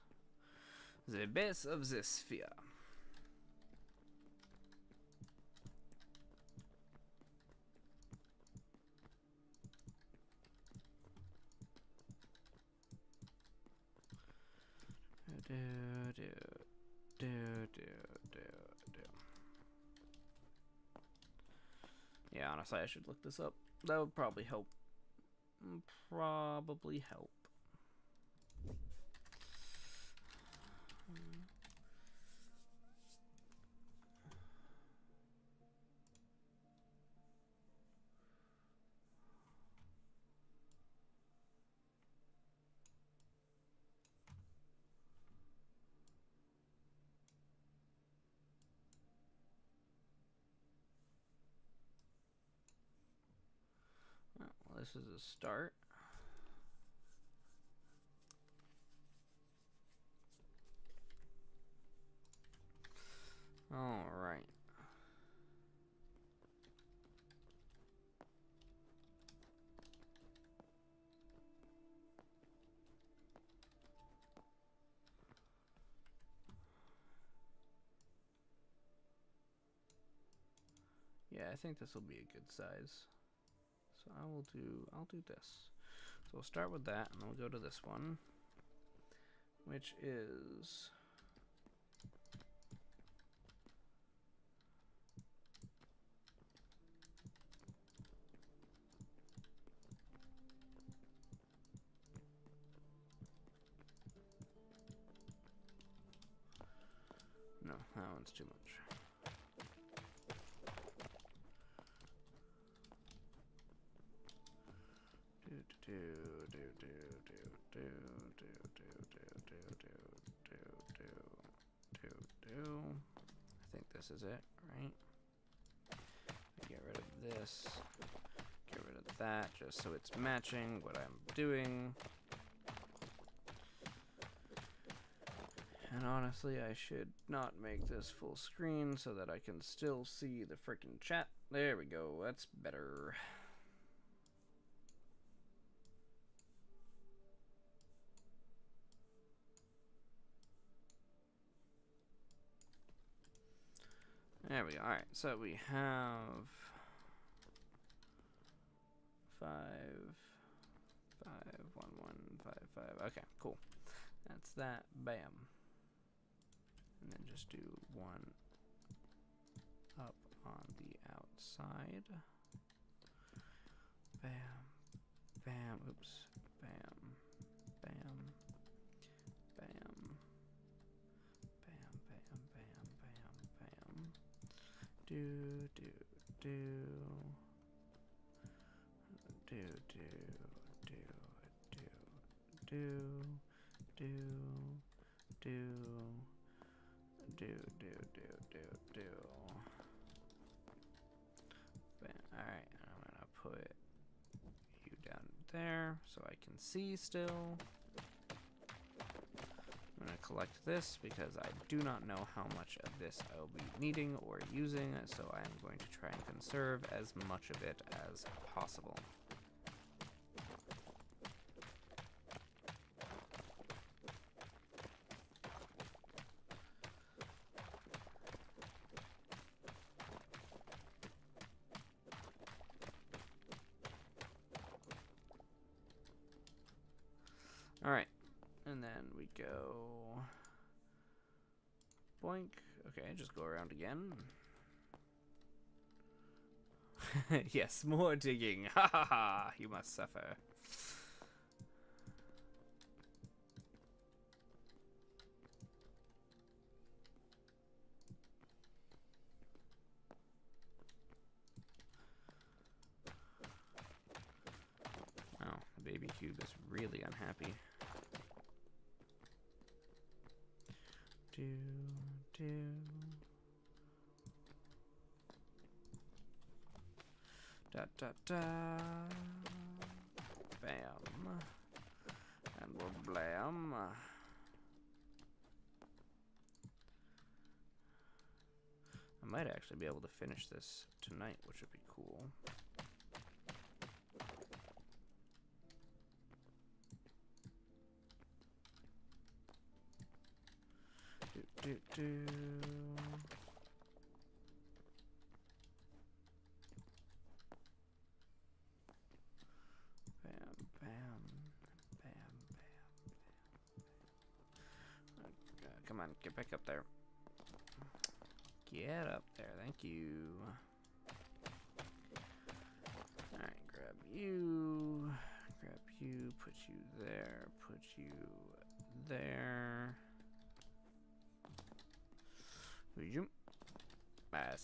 The base of the sphere. Do, do, do, do, do, do. Yeah, honestly, I should look this up. That would probably help. Probably help. Well, this is a start. All right. Yeah, I think this will be a good size. So I'll do this. So we'll start with that, and then we'll go to this one, which is no, that one's too much. I think this is it, right? Get rid of this, get rid of that, just so it's matching what I'm doing. And honestly, I should not make this full screen so that I can still see the frickin' chat. There we go, that's better. There we go. Alright, so we have 5, 5, 1, 1, 5, 5. Okay, cool. That's that. Bam. And then just do one up on the outside. Bam. Bam. Oops. Bam. Bam. Bam. Bam, bam, bam, bam, bam. Do, do, do. Do, do, do, do, do, do, do, do, do. Alright, I'm gonna put you down there so I can see still. I'm going to collect this because I do not know how much of this I will be needing or using, so I am going to try and conserve as much of it as possible. Alright, and then we go boink. Okay, just go around again. Yes, more digging. Ha ha ha, you must suffer. Oh, the baby cube is really unhappy. Do, do. Da da da. Bam. And we'll blam. I might actually be able to finish this tonight, which would be cool. Do, do. Bam, bam, bam, bam, bam. on, get back up there. Get up there, thank you. Alright, grab you, put you there, put you there. Jump. I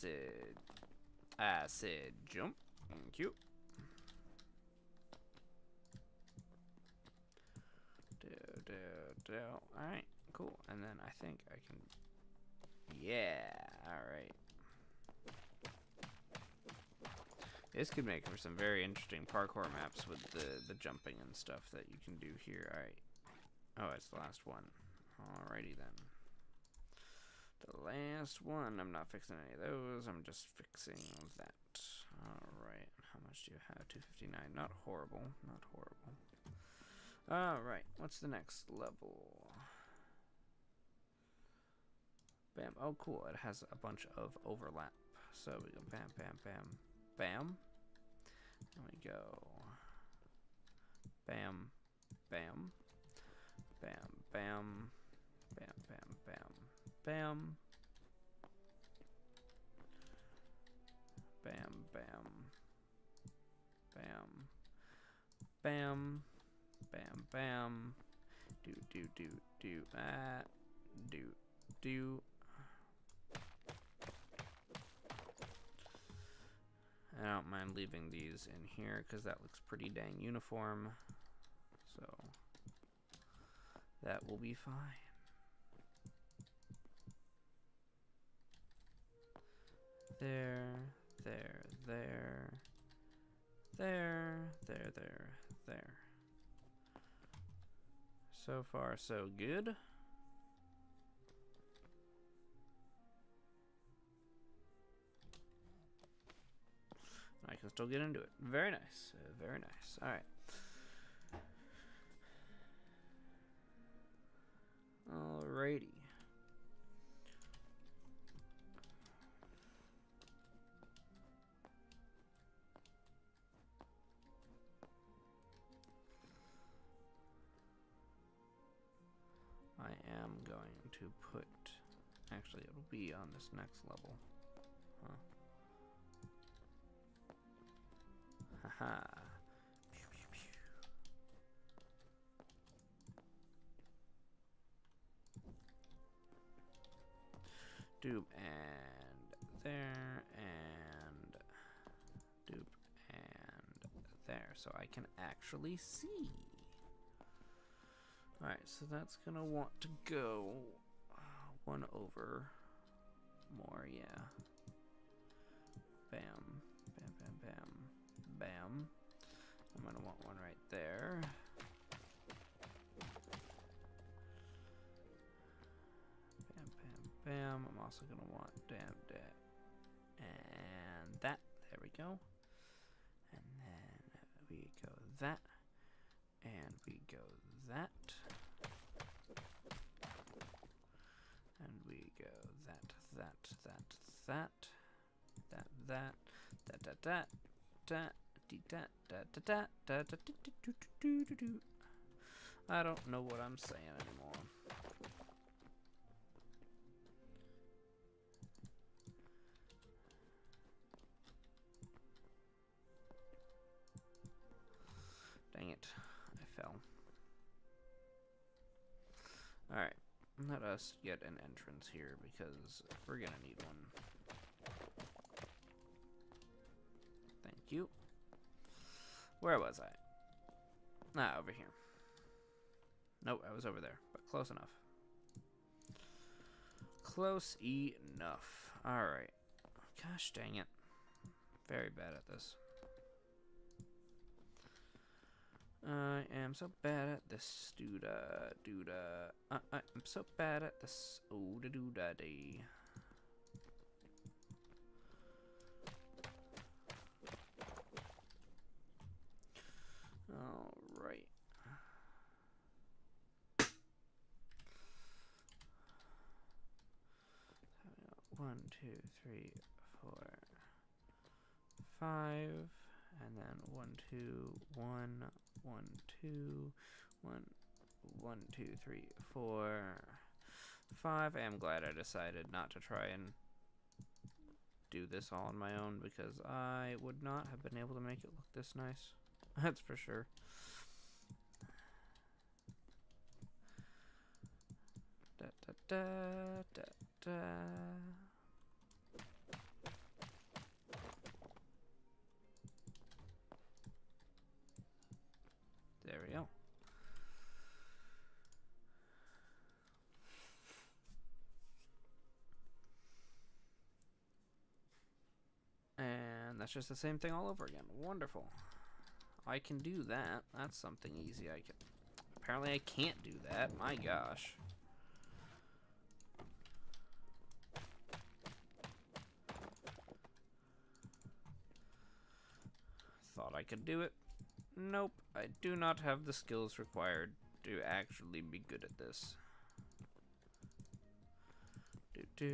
said jump. Thank you. Alright, cool. And then I think I can... Yeah, alright. This could make for some very interesting parkour maps with the jumping and stuff that you can do here. Alright. Oh, it's the last one. Alrighty then. The last one. I'm not fixing any of those. I'm just fixing that. Alright. How much do you have? 259. Not horrible. Not horrible. Alright. What's the next level? Bam. Oh, cool. It has a bunch of overlap. So we go bam, bam, bam, bam. And we go bam, bam, bam, bam, bam, bam, bam, bam, bam, bam, bam, bam, bam, do, do. I don't mind leaving these in here because that looks pretty dang uniform. So that will be fine. There. So far, so good. I can still get into it. Very nice. Very nice. Alright. Alrighty. I am going to put... Actually, it'll be on this next level. Huh. Haha. Pew, pew, pew. Doop and there and doop and there, so I can actually see. Alright, so that's gonna want to go one over more, yeah. Bam, bam, bam, bam, bam. I'm gonna want one right there. Bam, bam, bam. I'm also gonna want that and that. There we go. And then we go that, and we go that. And we go that. I don't know what I'm saying anymore. Dang it, I fell. Alright, let us get an entrance here because we're gonna need one. Thank you. Where was I? Ah, over here. Nope, I was over there, but close enough. Close enough. Alright. Gosh dang it. Very bad at this. I am so bad at this. I'm so bad at this. Oh, da doo da dee. All right. One, two, three, 4, 5, and then 1, 2, 1, 1, 2, 1, 1, 2, 3, 4, 5. I am glad I decided not to try and do this all on my own, because I would not have been able to make it look this nice. That's for sure. Da, da, da, da, da. There we go. And that's just the same thing all over again. Wonderful. I can do that. That's something easy. I can. Apparently I can't do that. My gosh. Thought I could do it. Nope. I do not have the skills required to actually be good at this. I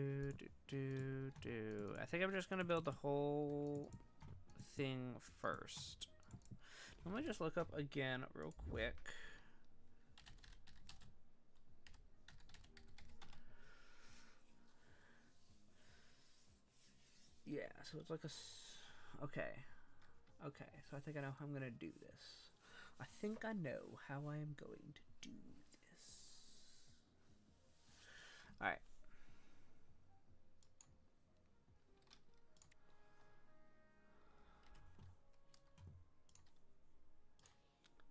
think I'm just gonna build the whole thing first. Let me just look up again real quick. Yeah, so it's like a... Okay. Okay, so I think I know how I'm gonna do this. I think I know how I am going to do this. Alright.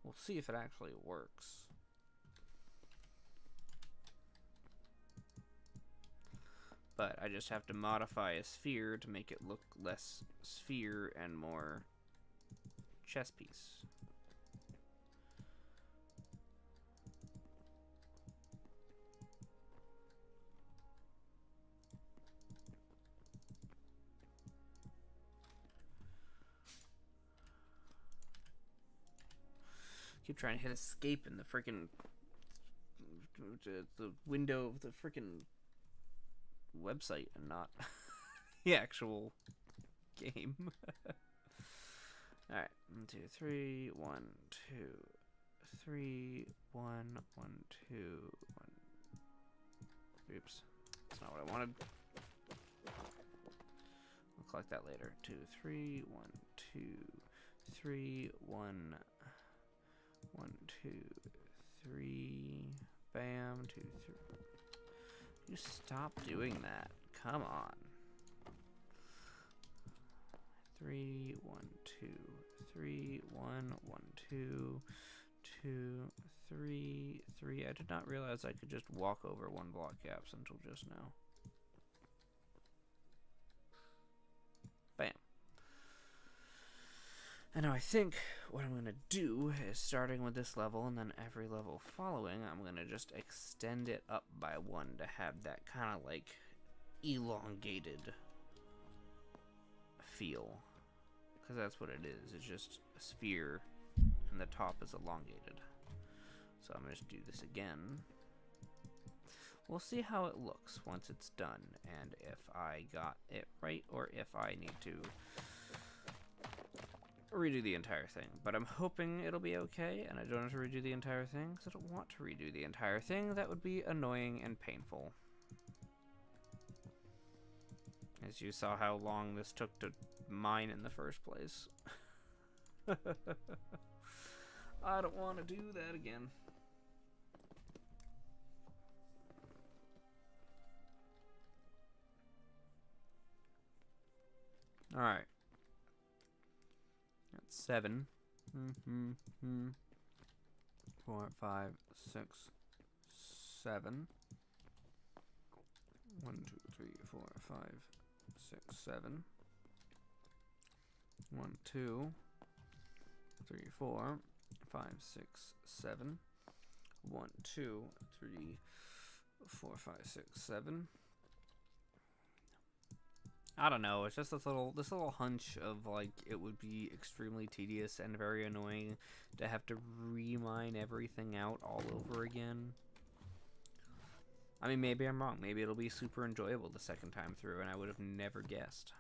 We'll see if it actually works. But I just have to modify a sphere to make it look less sphere and more chess piece. Keep trying to hit escape in the freaking the window of the freaking website and not the actual game. All right, 1, 2, 3, 1, 2, 3, 1, 1, 2, 1. Oops, that's not what I wanted. I'll collect that later. 2, 3, 1, 2, 3, 1. 1, 2, 3, bam, 2, 3. You stop doing that. Come on. 3, 1, 2, 3, 1, 1, 2, 2, 3, 3. I did not realize I could just walk over one block gaps until just now. Bam. And now I think what I'm going to do is, starting with this level and then every level following, I'm going to just extend it up by 1 to have that kind of like elongated feel. Because that's what it is. It's just a sphere and the top is elongated. So I'm going to do this again. We'll see how it looks once it's done and if I got it right or if I need to redo the entire thing, but I'm hoping it'll be okay and I don't have to redo the entire thing because I don't want to redo the entire thing. That would be annoying and painful. As you saw how long this took to mine in the first place. I don't want to do that again. Alright. 7. 4, 5, 6, 7. 1, 2, 3, 4, 5, 6, 7. 1, 2, 3, 4, 5, 6, 7. 1, 2, 3, 4, 5, 6, 7. I don't know, it's just this little hunch of like it would be extremely tedious and very annoying to have to remine everything out all over again. I mean, maybe I'm wrong. Maybe it'll be super enjoyable the second time through and I would have never guessed.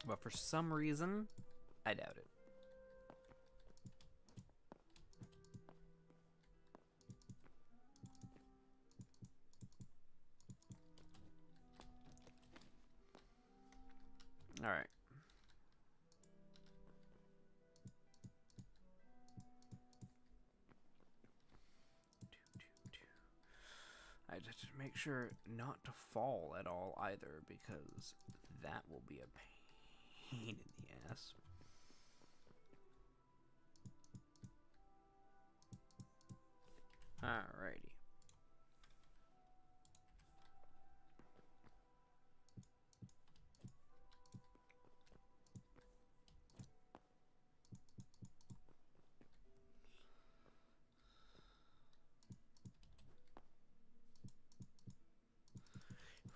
But for some reason, I doubt it. Alright. I just have to make sure not to fall at all either, because that will be a pain in the ass. Alrighty.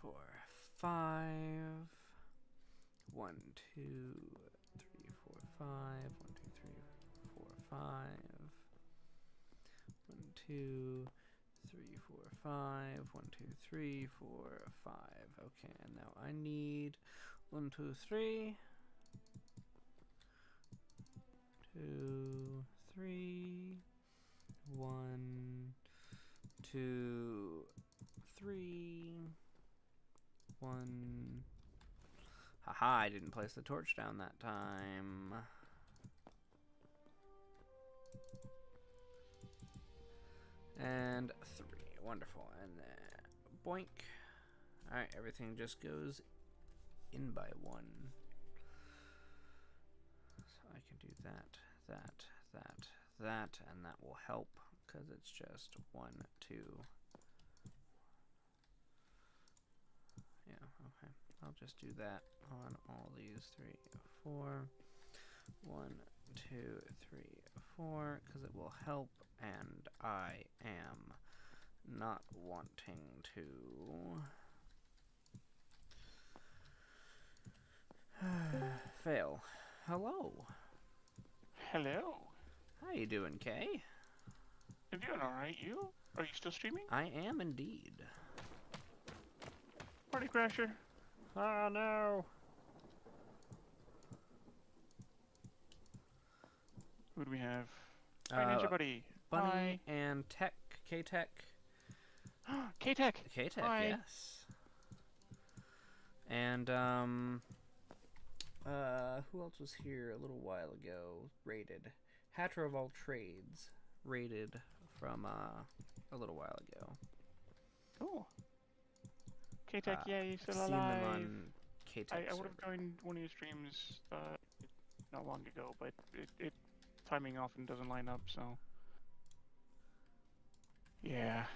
Four, five. 1, 2, 3, 4, 5. 1, 2, 3, 4, 5. 1, 2, 3, 4, 5. 1, 2, 3, 4, 5. Okay, and now I need 1, 2, 3. 2, 3. 1, 2, 3. 1. Haha, I didn't place the torch down that time. And 3. Wonderful. And then boink. Alright, everything just goes in by 1. So I can do that, that, and that will help because it's just 1, 2. Yeah, okay. I'll just do that on all these 3, 4. 1, 2, 3, 4, because it will help, and I am not wanting to fail. Hello. Hello. How you doing, Kay? I'm doing alright, you? Are you still streaming? I am indeed. Party Crasher. Oh no. Who do we have? Hi, Ninja Buddy. Bunny Hi. and Tech, K-Tech. K-Tech. K-Tech, Hi. yes. And, who else was here a little while ago? Rated. Hatter of all trades. Rated from, a little while ago. Cool. K-Tech, yeah, you're still I've alive. seen them on K-Tech I would have joined one of your streams, not long ago, but it timing often doesn't line up, so. Yeah.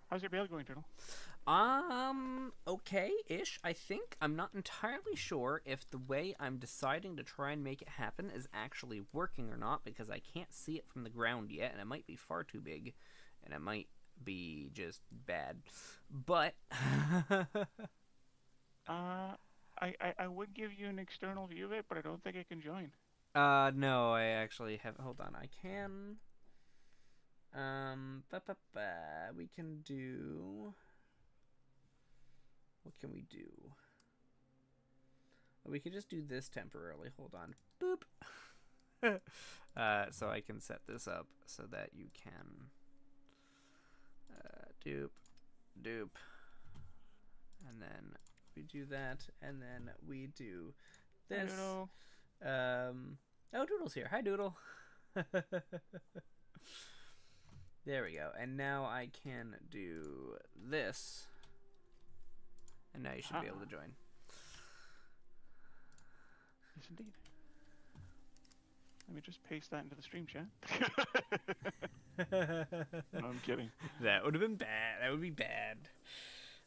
How's your bail going, Turtle? Okay-ish, I think. I'm not entirely sure if the way I'm deciding to try and make it happen is actually working or not, because I can't see it from the ground yet, and it might be far too big, and it might be just bad. But I would give you an external view of it, but I don't think I can join. no, I actually have. Hold on, I can. We can do. What can we do? We could just do this temporarily. Hold on. Boop. So I can set this up so that you can. Doop, doop, and then we do that, and then we do this. Hi, Doodle. Oh, Doodle's here. Hi, Doodle. There we go. And now I can do this, and now you should be able to join. Yes, indeed. Let me just paste that into the stream chat. No, I'm kidding. That would have been bad. That would be bad.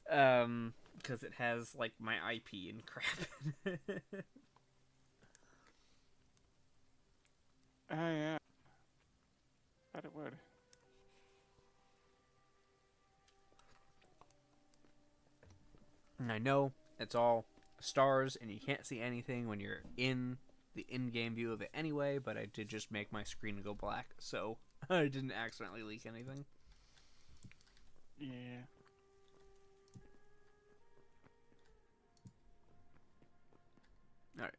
Because it has, like, my IP and crap. Yeah. Thought it would. And I know it's all stars and you can't see anything when you're in the in-game view of it anyway, but I did just make my screen go black, so I didn't accidentally leak anything. Yeah. Alright.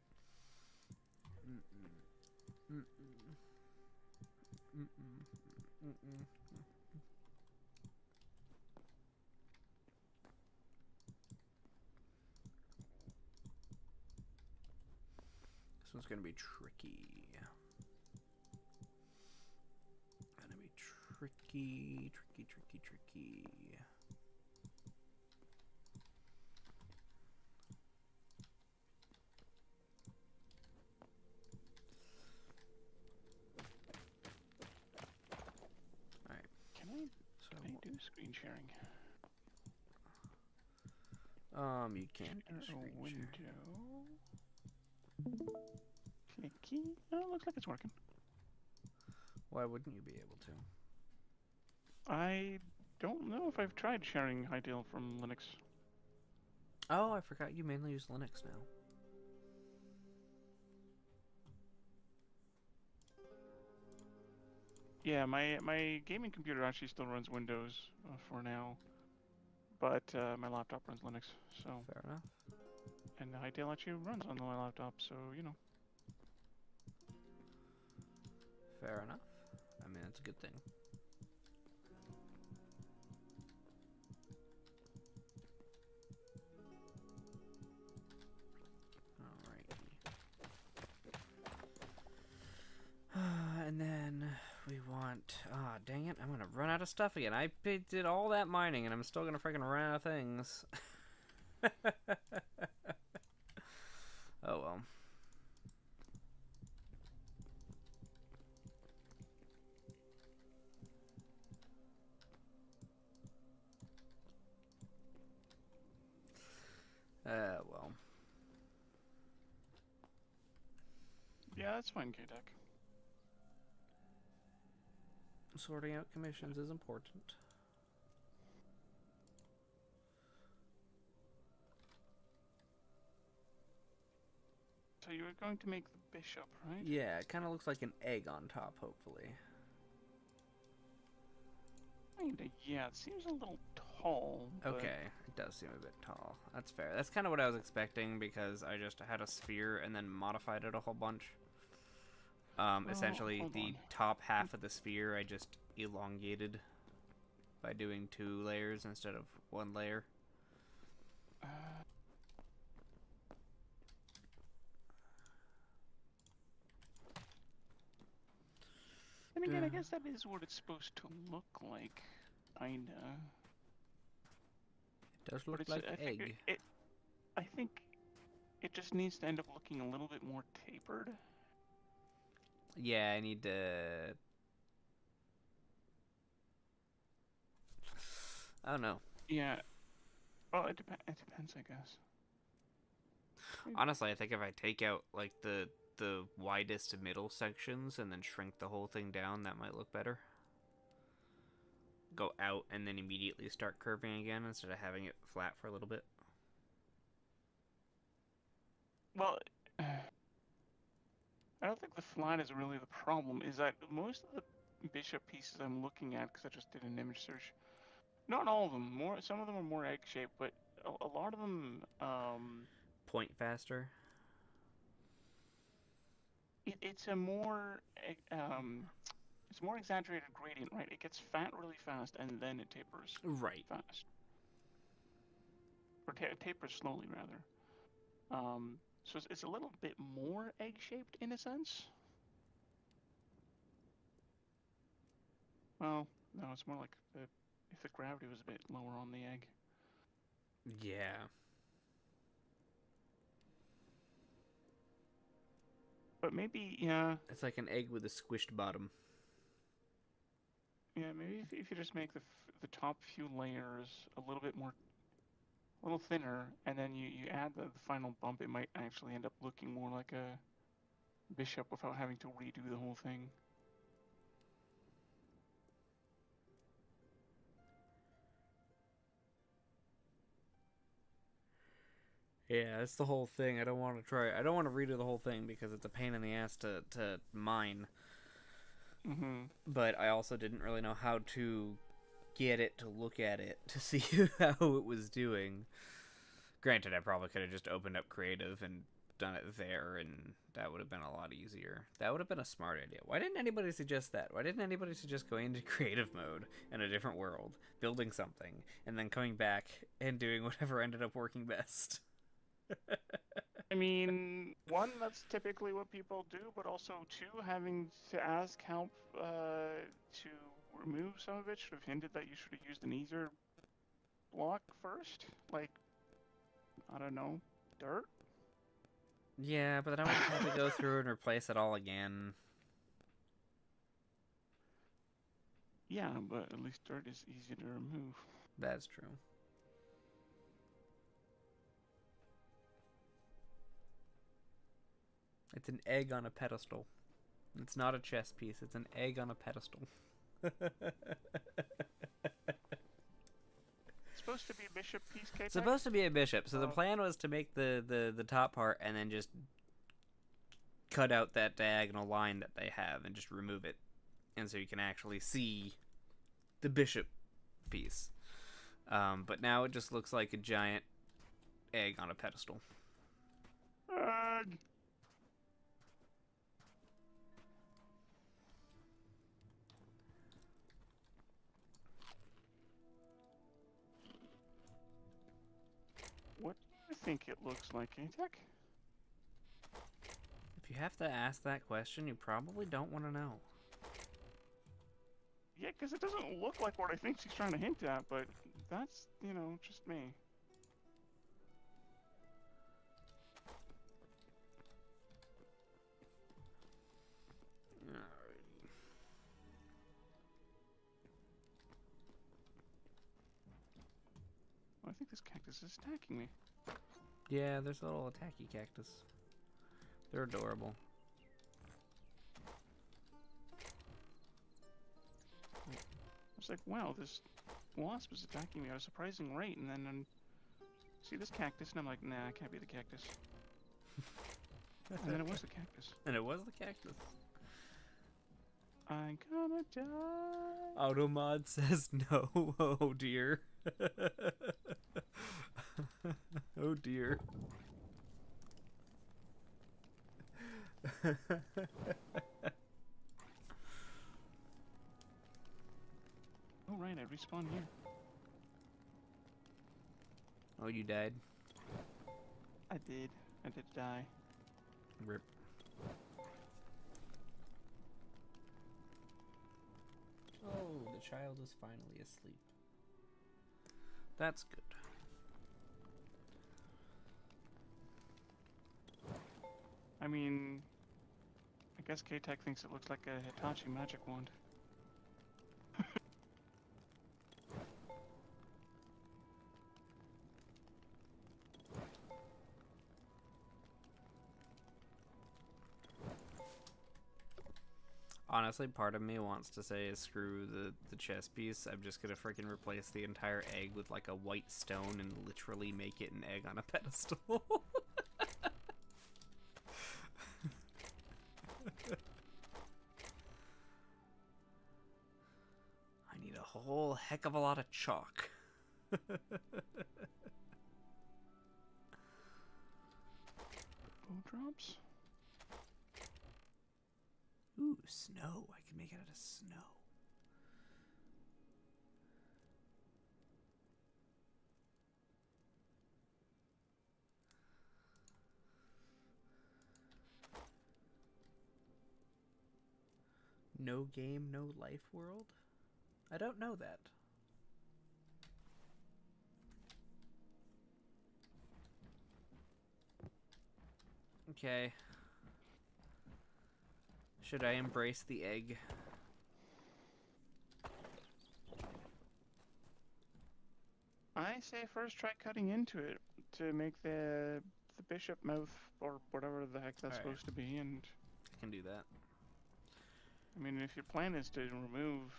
one's gonna be tricky. Tricky. Alright. Can I do screen sharing? You can't do screen window. sharing. Clicky. Oh, looks like it's working. Why wouldn't you be able to? I don't know if I've tried sharing Hytale from Linux. Oh, I forgot you mainly use Linux now. Yeah, my gaming computer actually still runs Windows for now, but my laptop runs Linux. So Fair enough. and Hytale actually runs on my laptop, so you know. Fair enough. I mean, that's a good thing. And then we want... Ah, dang it. I'm going to run out of stuff again. I did all that mining, and I'm still going to freaking run out of things. Oh, well. Well. Yeah, that's fine, K-Deck. Sorting out commissions is important. So you were going to make the bishop, right? Yeah, it kind of looks like an egg on top, hopefully. Kinda, yeah. It seems a little tall. But... Okay, it does seem a bit tall. That's fair. That's kind of what I was expecting because I just had a sphere and then modified it a whole bunch. Essentially, the top half of the sphere I just elongated by doing 2 layers instead of 1 layer. And again, I guess that is what it's supposed to look like, kinda. It does look like egg. I think it just needs to end up looking a little bit more tapered. Yeah, I need to... I don't know. Yeah. Well, it depends, I guess. Honestly, I think if I take out, like, the widest middle sections and then shrink the whole thing down, that might look better. Go out and then immediately start curving again instead of having it flat for a little bit. Well, I don't think the flat is really the problem. Is that most of the bishop pieces I'm looking at, because I just did an image search, not all of them. Some of them are more egg-shaped, but a lot of them. Point faster. It's a more it's more exaggerated gradient, right? It gets fat really fast and then it tapers. Right. Fast. Or tapers slowly, rather. So it's a little bit more egg-shaped in a sense. Well, no, it's more like if the gravity was a bit lower on the egg. Yeah. But maybe, yeah. It's like an egg with a squished bottom. Yeah, maybe if you just make the top few layers a little bit more, a little thinner, and then you add the final bump, it might actually end up looking more like a bishop without having to redo the whole thing. Yeah, that's the whole thing. I don't want to redo the whole thing because it's a pain in the ass to mine. Mm-hmm. But I also didn't really know how to get it to look at it to see how it was doing. Granted, I probably could have just opened up Creative and done it there, and that would have been a lot easier. That would have been a smart idea. Why didn't anybody suggest that? Why didn't anybody suggest going into Creative mode in a different world, building something, and then coming back and doing whatever ended up working best? I mean, one, that's typically what people do, but also two, having to ask help to remove some of it should have hinted that you should have used an easier block first. Like, I don't know, dirt? Yeah, but then I would have had to go through and replace it all again. Yeah, but at least dirt is easy to remove. That's true. It's an egg on a pedestal. It's not a chess piece, it's an egg on a pedestal. Supposed to be a bishop piece, K-Tech? Supposed to be a bishop. So the plan was to make the top part and then just cut out that diagonal line that they have and just remove it. And so you can actually see the bishop piece. But now it just looks like a giant egg on a pedestal. What do you think it looks like, K-Tech? If you have to ask that question, you probably don't want to know. Yeah, because it doesn't look like what I think she's trying to hint at, but that's, you know, just me. Alrighty. I think this cactus is attacking me. Yeah, there's a little attacky cactus. They're adorable. I was like, wow, this wasp is attacking me at a surprising rate, and then see this cactus, and I'm like, nah, it can't be the cactus. And then it was the cactus. And it was the cactus. I'm gonna die. Automod says no. Oh dear. Oh dear. Oh right, I respawned here. Oh, you died? I did die. Rip. Oh, the child is finally asleep. That's good. I mean, I guess K-Tech thinks it looks like a Hitachi magic wand. Honestly, part of me wants to say screw the chess piece. I'm just gonna freaking replace the entire egg with like a white stone and literally make it an egg on a pedestal. I need a whole heck of a lot of chalk. Bow drops? Ooh, snow. I can make it out of snow. No game, no life world? I don't know that. Okay. Should I embrace the egg? I say first try cutting into it to make the bishop mouth or whatever the heck that's supposed to be, and I can do that. I mean, if your plan is to remove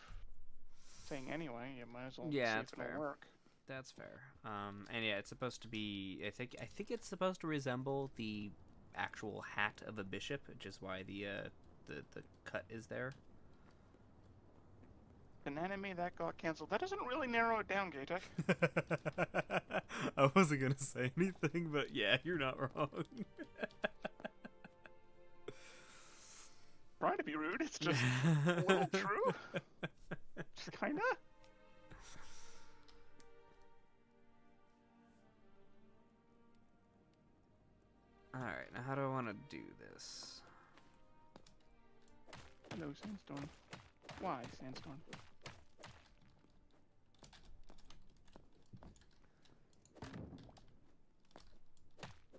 thing anyway, you might as well see that's if it'll fair. work. That's fair. And yeah, it's supposed to be. I think it's supposed to resemble the actual hat of a bishop, which is why the cut is there. An anime that got cancelled. That doesn't really narrow it down, Gaytech. I wasn't gonna say anything, but yeah, you're not wrong. Trying to be rude, it's just a little true. Just kinda. Alright, now how do I want to do this? Hello, Sandstorm. Why, Sandstorm?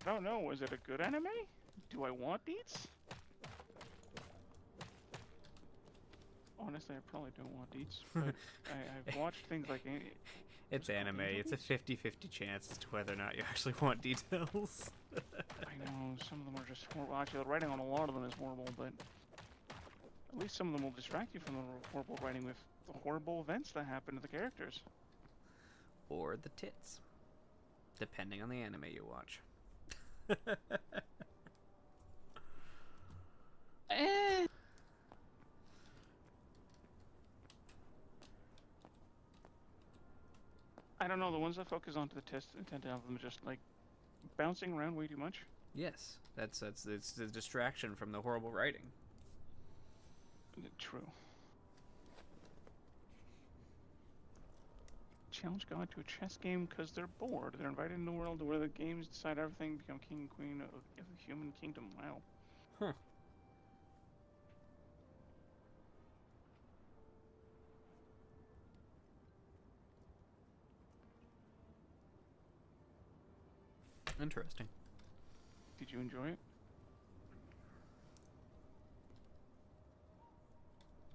I don't know, is it a good anime? Do I want these? Honestly, I probably don't want these, but I've watched things like... It's anime. It's a 50-50 chance as to whether or not you actually want details. I know, some of them are just horrible. Actually, the writing on a lot of them is horrible, but at least some of them will distract you from the horrible writing with the horrible events that happen to the characters. Or the tits. Depending on the anime you watch. Eh. I don't know, the ones that focus onto the test tend to have them just like bouncing around way too much. Yes, it's the distraction from the horrible writing. True. Challenge God to a chess game because they're bored. They're invited into a world where the games decide everything, become king and queen of the human kingdom. Wow. Huh. Interesting. Did you enjoy it?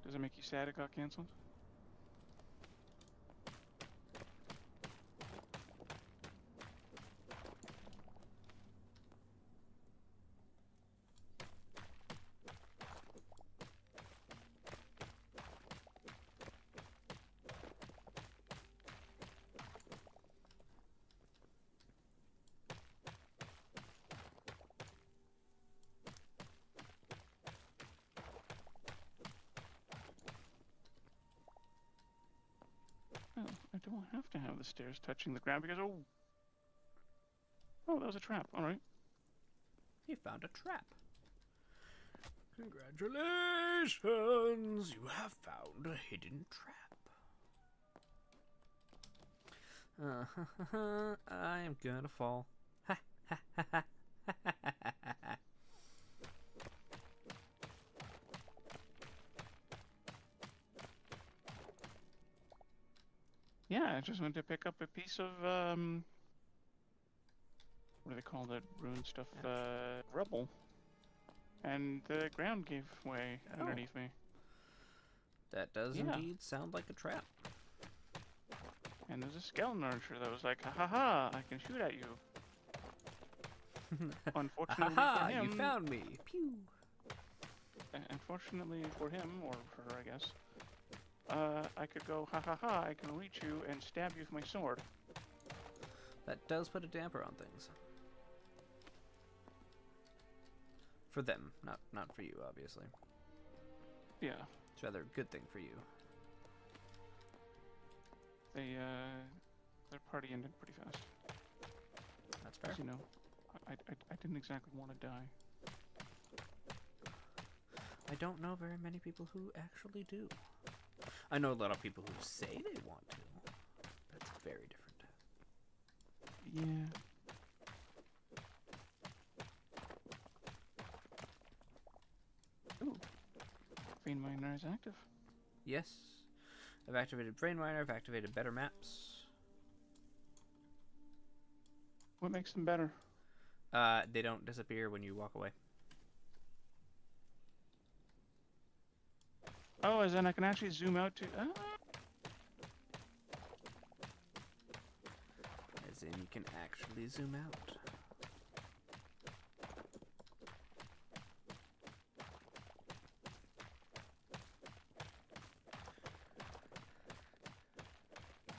Does it make you sad it got canceled? Well, I don't have to have the stairs touching the ground because, oh, that was a trap. All right. He found a trap. Congratulations! You have found a hidden trap. I am gonna fall. Ha ha ha ha ha ha ha. Yeah, I just went to pick up a piece of, what do they call that ruined stuff? Rubble. And the ground gave way underneath me. That does indeed sound like a trap. And there's a skeleton archer that was like, ha ha ha, I can shoot at you. Unfortunately for him, you found me. Pew. Unfortunately for him, or for her, I guess, I could go, ha ha ha, I can reach you and stab you with my sword. That does put a damper on things. For them, not for you, obviously. Yeah. It's rather a good thing for you. Their party ended pretty fast. That's fair. As you know, I didn't exactly want to die. I don't know very many people who actually do. I know a lot of people who say they want to. That's very different. Yeah. Ooh. Vein miner is active. Yes. I've activated Brain Miner, I've activated better maps. What makes them better? They don't disappear when you walk away. Oh, as in I can actually zoom out to... As in you can actually zoom out.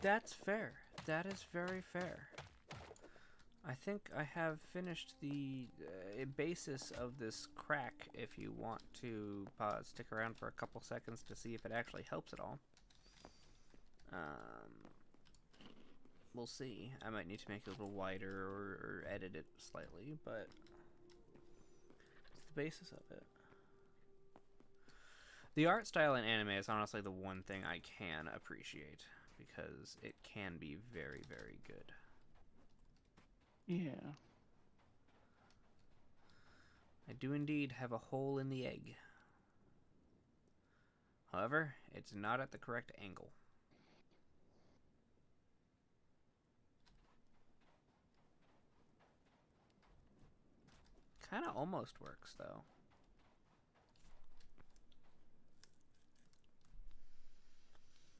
That's fair. That is very fair. I think I have finished the basis of this crack. If you want to stick around for a couple seconds to see if it actually helps at all. We'll see. I might need to make it a little wider or edit it slightly, but it's the basis of it. The art style in anime is honestly the one thing I can appreciate, because it can be very, very good. Yeah. I do indeed have a hole in the egg. However, it's not at the correct angle. Kinda almost works, though.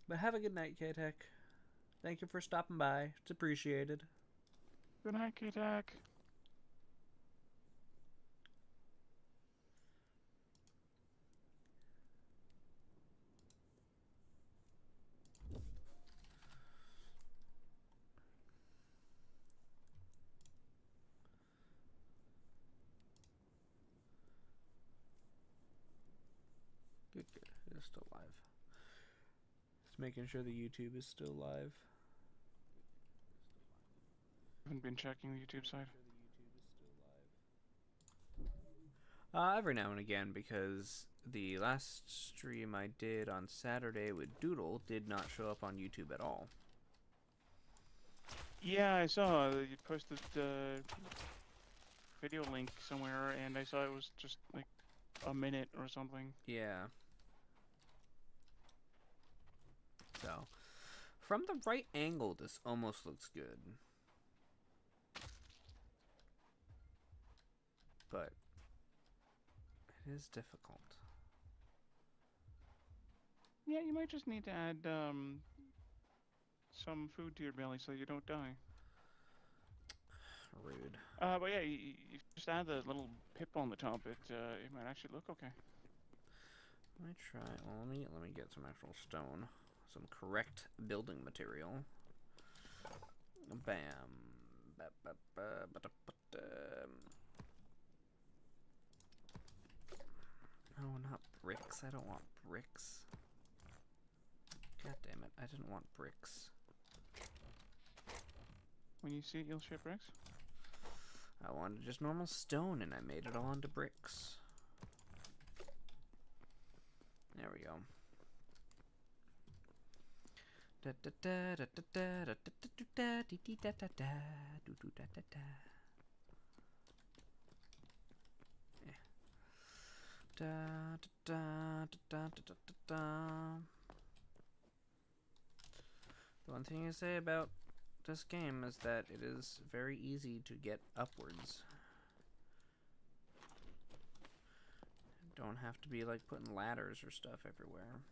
But have a good night, K-Tech. Thank you for stopping by. It's appreciated. Good night, K-Tech. Good, good. It is still live. Just making sure the YouTube is still live. Haven't been checking the YouTube side. Every now and again, because the last stream I did on Saturday with Doodle did not show up on YouTube at all. Yeah, I saw you posted the video link somewhere, and I saw it was just like a minute or something. Yeah. So, from the right angle, this almost looks good. But it is difficult. Yeah, you might just need to add some food to your belly so you don't die. Rude. But yeah, you just add the little pip on the top. It might actually look okay. Let me try. Well, let me get some actual stone, some correct building material. Bam. Oh, not bricks. I don't want bricks. God damn it! I didn't want bricks. When you see it, you'll ship bricks. I wanted just normal stone, and I made it all into bricks. There we go. Da da da da da da da da da da da da da da. Da da da da da da da. The one thing I say about this game is that it is very easy to get upwards. Don't have to be like putting ladders or stuff everywhere.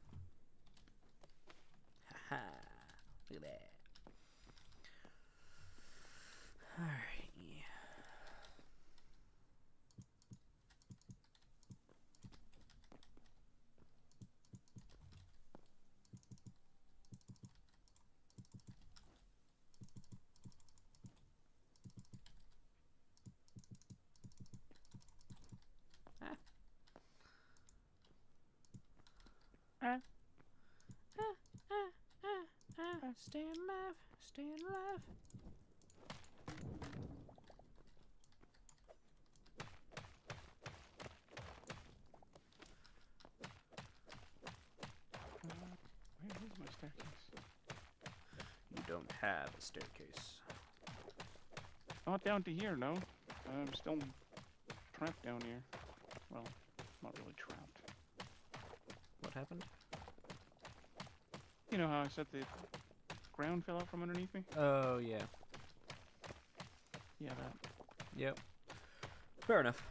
Haha. Look at that. Alright. Staying alive, staying alive. Where is my staircase? You don't have a staircase. Not down to here, no. I'm still trapped down here. Well, not really trapped. What happened? You know how I said the ground fell out from underneath me? Oh, yeah. Yeah, that. Yep. Fair enough.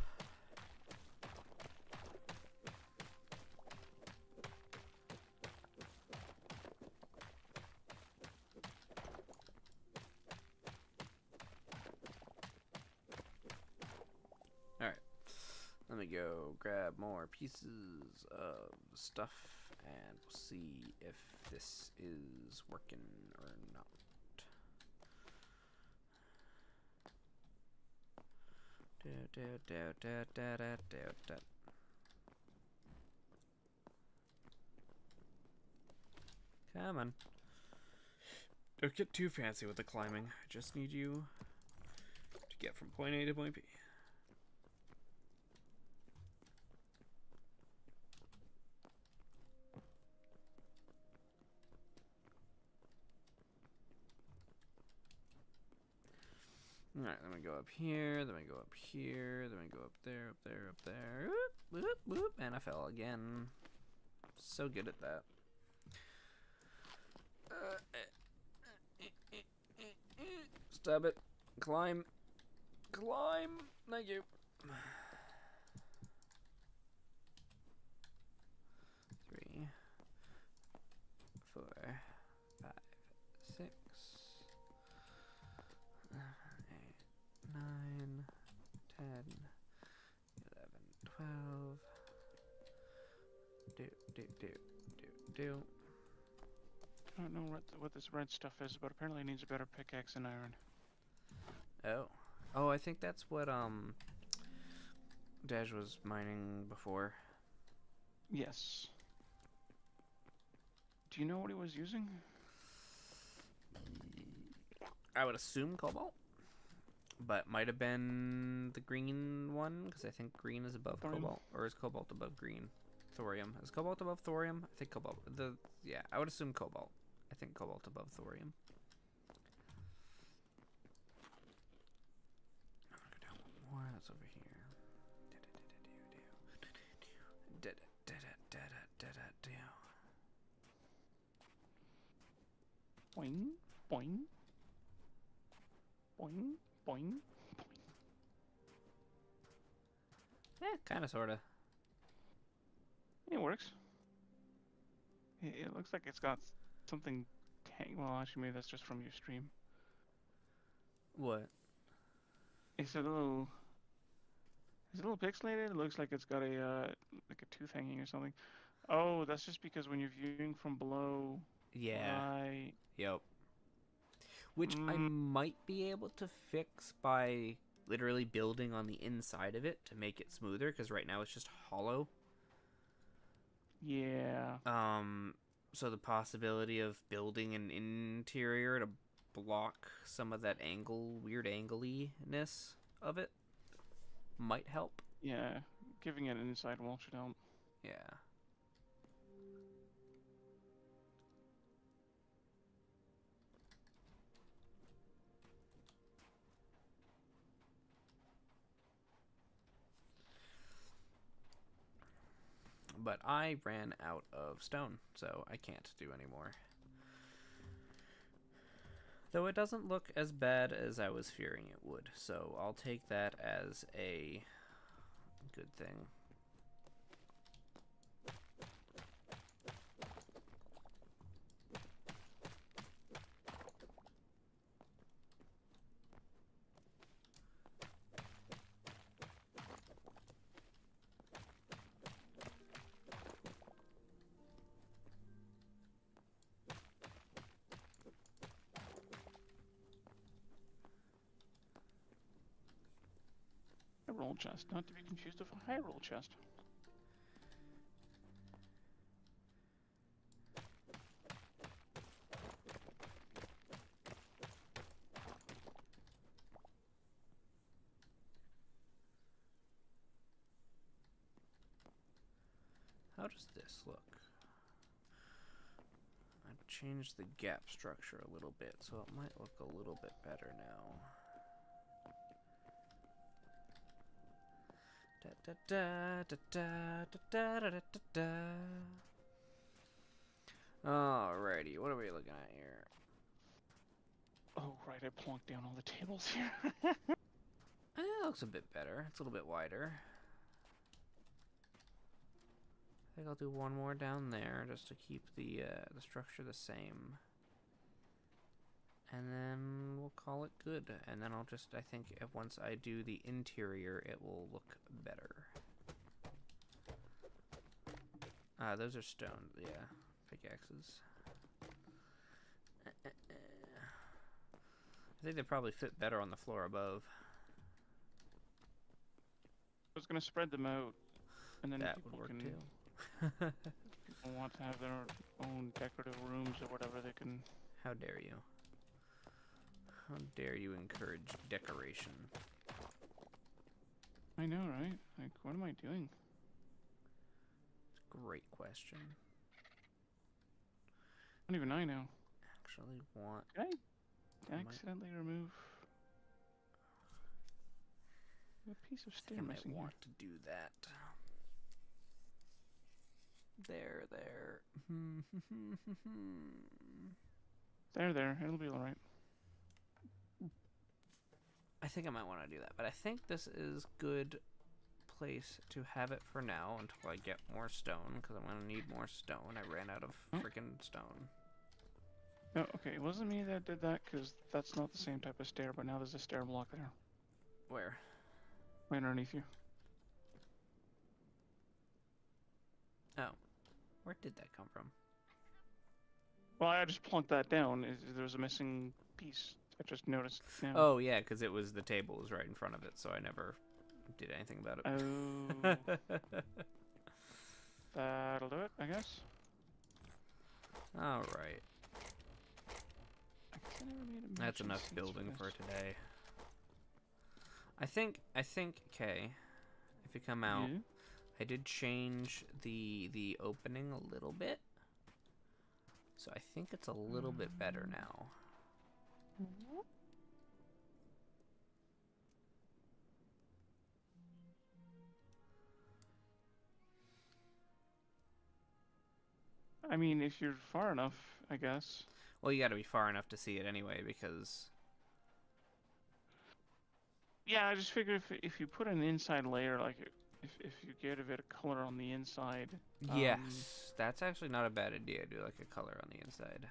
Alright. Let me go grab more pieces of stuff and we'll see if this is working or not. Come on. Don't get too fancy with the climbing. I just need you to get from point A to point B. Alright, then we go up here, then we go up here, then we go up there, up there, up there. Whoop, whoop, whoop, and I fell again. So good at that. Stop it. Climb. Climb. Thank you. 3, 4, 5, 6, 8, 9, 10, 11, 12. Do. I don't know what this red stuff is, but apparently it needs a better pickaxe and iron. Oh. Oh, I think that's what, Dej was mining before. Yes. Do you know what he was using? I would assume cobalt, but might have been the green one, because I think green is above Thorium. cobalt, or is cobalt above green? Thorium. Is cobalt above thorium? I think cobalt. Yeah, I would assume cobalt. I think cobalt above thorium. I'm gonna go down one more. That's over here. Boing, boing, boing, boing, boing. Kind of, sort of. It works. It looks like it's got something well, actually, maybe that's just from your stream. What? It's a little pixelated. It looks like it's got a like a tooth hanging or something. Oh, that's just because when you're viewing from below. Yeah. Right. Yep. Which I might be able to fix by literally building on the inside of it to make it smoother, because right now it's just hollow. Yeah. So the possibility of building an interior to block some of that weird angly-ness of it might help. Yeah. Giving it an inside wall should help. Yeah. But I ran out of stone, so I can't do any more. Though it doesn't look as bad as I was fearing it would, so I'll take that as a good thing. A roll chest, not to be confused with a high roll chest. How does this look? I've changed the gap structure a little bit, so it might look a little bit better now. Alrighty, what are we looking at here? Oh, right, I plonked down all the tables here. It looks a bit better. It's a little bit wider. I think I'll do one more down there just to keep the structure the same. And then we'll call it good. And then I'll just, I think, once I do the interior, it will look better. Those are stone, yeah, pickaxes. I think they probably fit better on the floor above. I was gonna spread them out, and then That people would work can, too. people want to have their own decorative rooms or whatever they can. How dare you? How dare you encourage decoration? I know, right? Like, what am I doing? Great question. Not even I know. Actually want... Did I accidentally remove? A piece of I stair think I might missing here. want to do that. There. There. It'll be alright. I think I might want to do that, but I think this is good place to have it for now until I get more stone, because I'm gonna need more stone. I ran out of freaking stone. No, okay, it wasn't me that did that, because that's not the same type of stair, but now there's a stair block there. Where? Right underneath you. Oh. Where did that come from? Well, I just plunked that down. There was a missing piece. I just noticed now. Oh, yeah, because it was the table was right in front of it, so I never did anything about it. Oh. That'll do it, I guess. Alright. That's enough building for today. I think, okay, if you come out, Yeah. I did change the opening a little bit. So I think it's a little bit better now. I mean, if you're far enough, I guess. Well, you gotta be far enough to see it anyway, because... Yeah, I just figure if you put an inside layer, like, if you get a bit of color on the inside... Yes, that's actually not a bad idea, do like a color on the inside.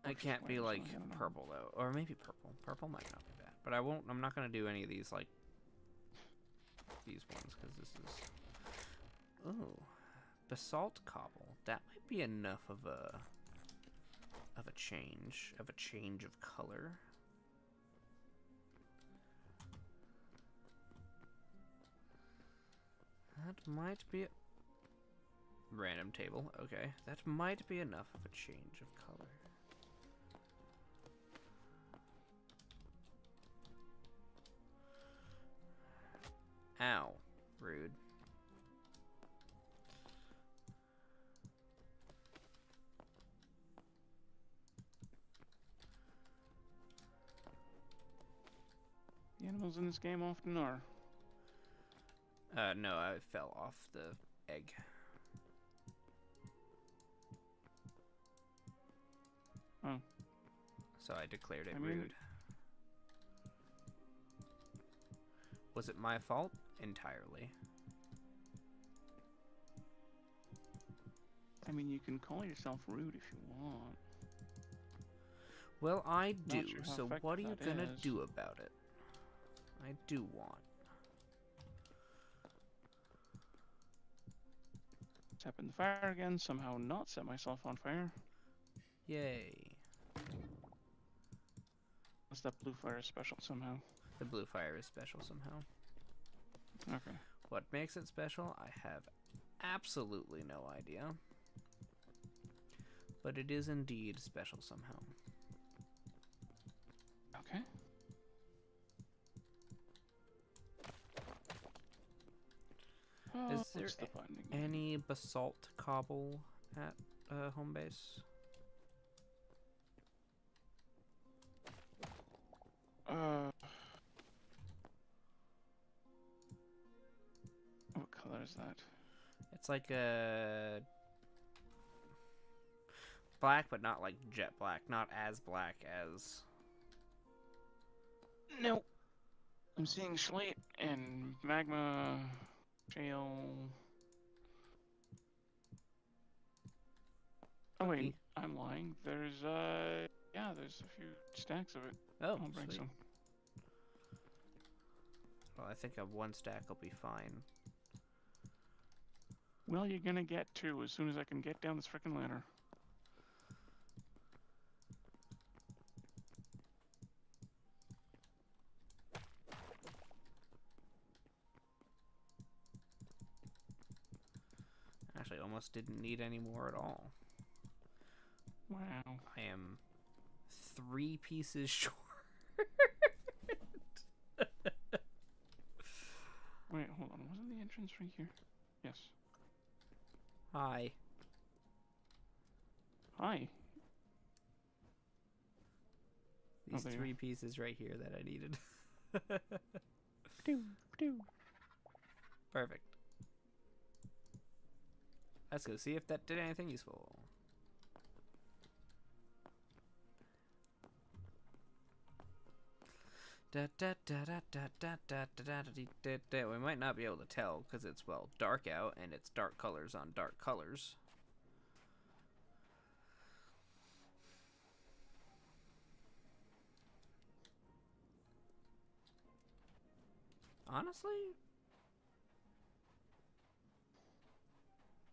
It can't be like purple though, or maybe purple. Purple might not be bad, but I'm not gonna do any of these like these ones because this is. Ooh, basalt cobble. That might be enough of a change of color. That might be. Random table. Okay, that might be enough of a change of color. Ow. Rude. The animals in this game often are. No, I fell off the egg. Oh. So I declared it I mean, rude. Was it my fault? Entirely. I mean, you can call yourself rude if you want. Well, I do, Not sure how so what are you effective gonna that is. do about it? I do want. Tap in the fire again, somehow not set myself on fire. Yay. Unless that blue fire is special somehow. The blue fire is special somehow. Okay. What makes it special? I have absolutely no idea. But it is indeed special somehow. Okay. Is there any basalt cobble at home base? What color is that? It's like a black, but not like jet black. Not as black as. Nope. I'm seeing slate and magma, shale. Oh wait, I'm lying. There's yeah, there's a few stacks of it. Oh, I'll bring sweet. some. Well, I think a one stack will be fine. Well, you're gonna get two as soon as I can get down this frickin' ladder. Actually, almost didn't need any more at all. Wow. I am 3 pieces short. Wait, hold on. Wasn't the entrance right here? Yes. Hi. Hi. These 3 pieces right here that I needed. Perfect. Let's go see if that did anything useful. We might not be able to tell because it's, well, dark out and it's dark colors on dark colors. Honestly,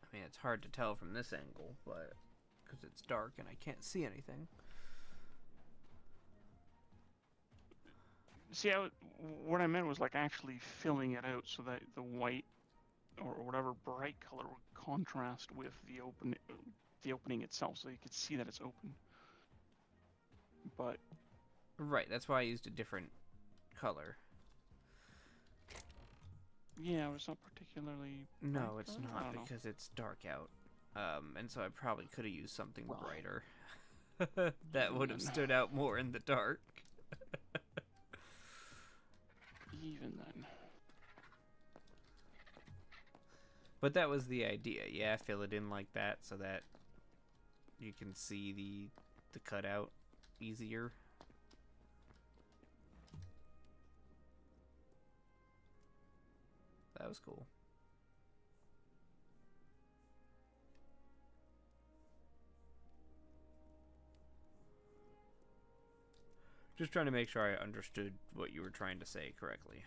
I mean, it's hard to tell from this angle, but because it's dark and I can't see anything. See, what I meant was like actually filling it out so that the white or whatever bright color would contrast with the opening itself, so you could see that it's open. But right, that's why I used a different color. Yeah, it's not particularly. No, it's not because it's dark out. And so I probably could have used something brighter. That would have stood out more in the dark. Even then. But that was the idea, yeah, fill it in like that so that you can see the cutout easier. That was cool. Just trying to make sure I understood what you were trying to say correctly.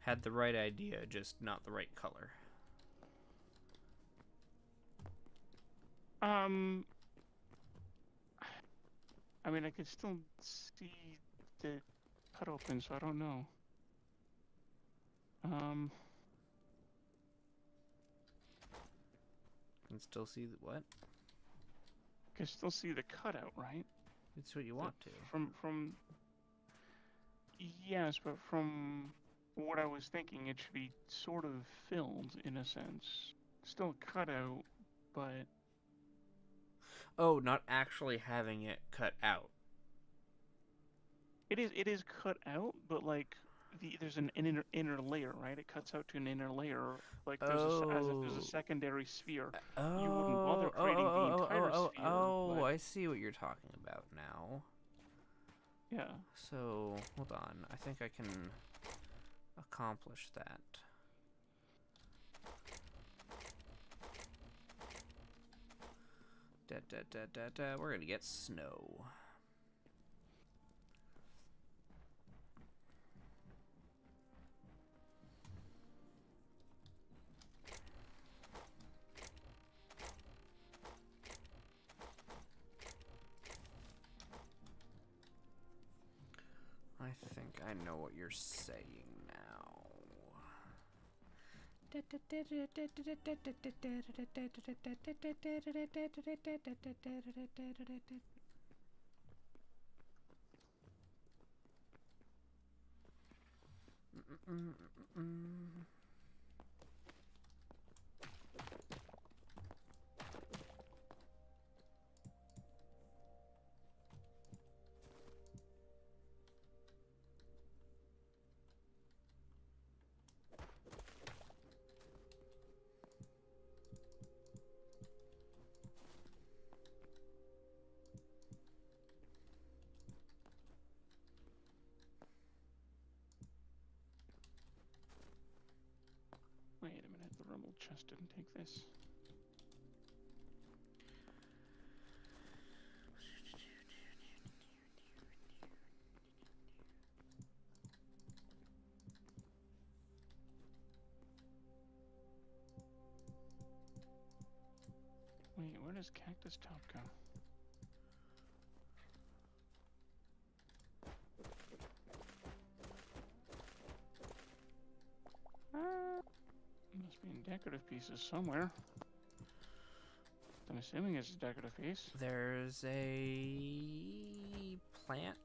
Had the right idea, just not the right color. I mean, I could still see the cut open, so I don't know. Can still see the what? Can still see the cutout, right? It's what you want to. From. Yes, but from what I was thinking, it should be sort of filled in a sense. Still cut out, but. Oh, not actually having it cut out. It is cut out, but like there's an inner layer, right? It cuts out to an inner layer, like there's as if there's a secondary sphere. You wouldn't bother creating the entire sphere. Oh, I see what you're talking about now. Yeah. So hold on, I think I can accomplish that. We're gonna get snow. I think I know what you're saying now. Wait a minute, the rumble chest didn't take this. Wait, where does Cactus Top go? Must be in decorative pieces somewhere. I'm assuming it's a decorative piece. There's a plant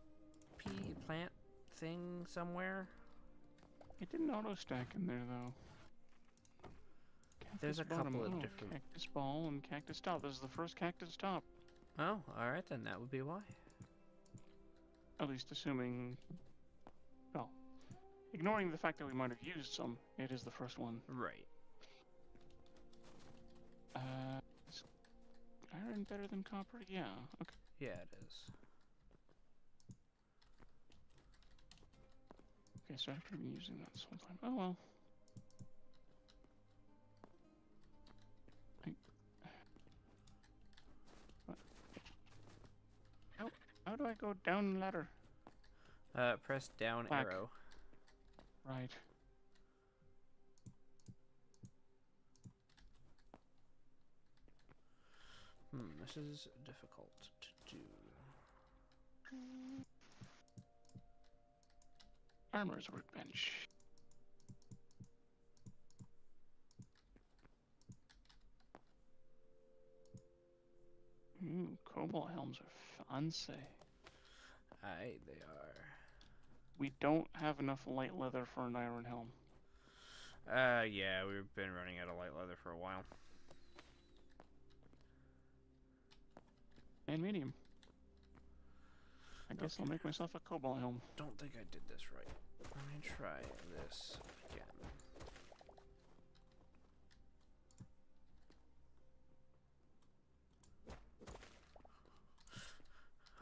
thing somewhere. It didn't auto stack in there though. There's a couple of different Cactus Ball and Cactus Top. This is the first Cactus Top. Oh, alright then, that would be why. At least assuming, well, ignoring the fact that we might have used some, it is the first one. Right. Is iron better than copper? Yeah, okay. Yeah, it is. Okay, so I could have been using that this whole time. Oh well. What? How do I go down the ladder? Press down Back. arrow. Right. This is difficult to do. Armor's workbench. Ooh, cobalt helms are fancy. Aye, they are. We don't have enough light leather for an iron helm. Yeah, we've been running out of light leather for a while. And medium. I guess I'll make myself a cobalt helm. Don't think I did this right. Let me try this again.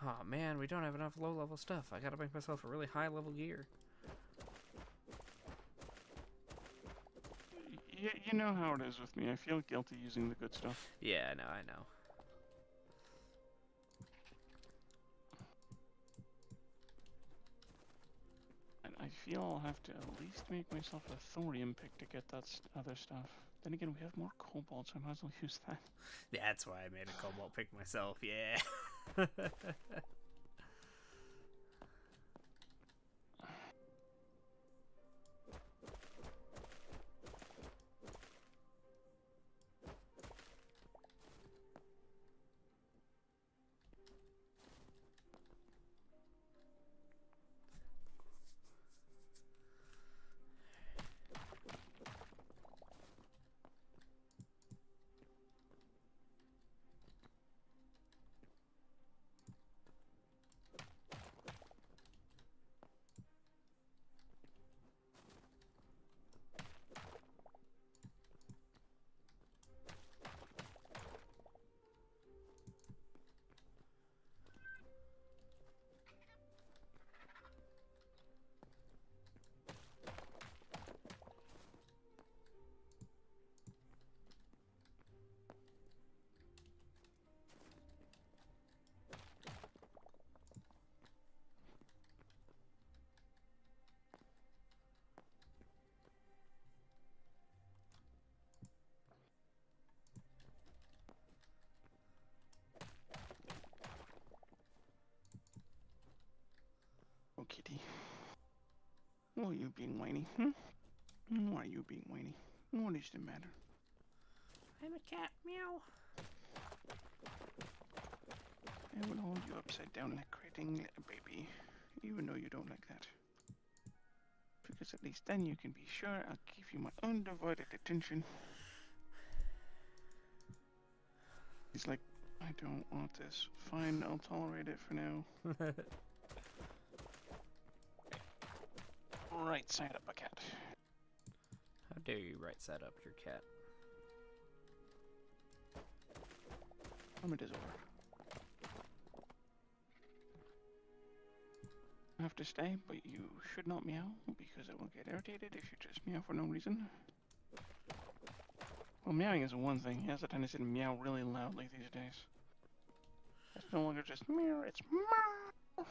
Oh man, we don't have enough low-level stuff. I gotta make myself a really high-level gear. You know how it is with me. I feel guilty using the good stuff. Yeah, I know. And I feel I'll have to at least make myself a thorium pick to get that other stuff. Then again, we have more cobalt, so I might as well use that. Yeah, that's why I made a cobalt pick myself, yeah. Oh, kitty. Why are you being whiny? Why are you being whiny? What is the matter? I'm a cat, meow. I will hold you upside down like cradling a baby, even though you don't like that. Because at least then you can be sure I'll give you my undivided attention. He's like, I don't want this. Fine, I'll tolerate it for now. Right side up a cat. How dare you right side up your cat? It is over. I have to stay, but you should not meow, because I will get irritated if you just meow for no reason. Well, meowing is one thing. He has a tendency to meow really loudly these days. It's no longer just meow, it's meow!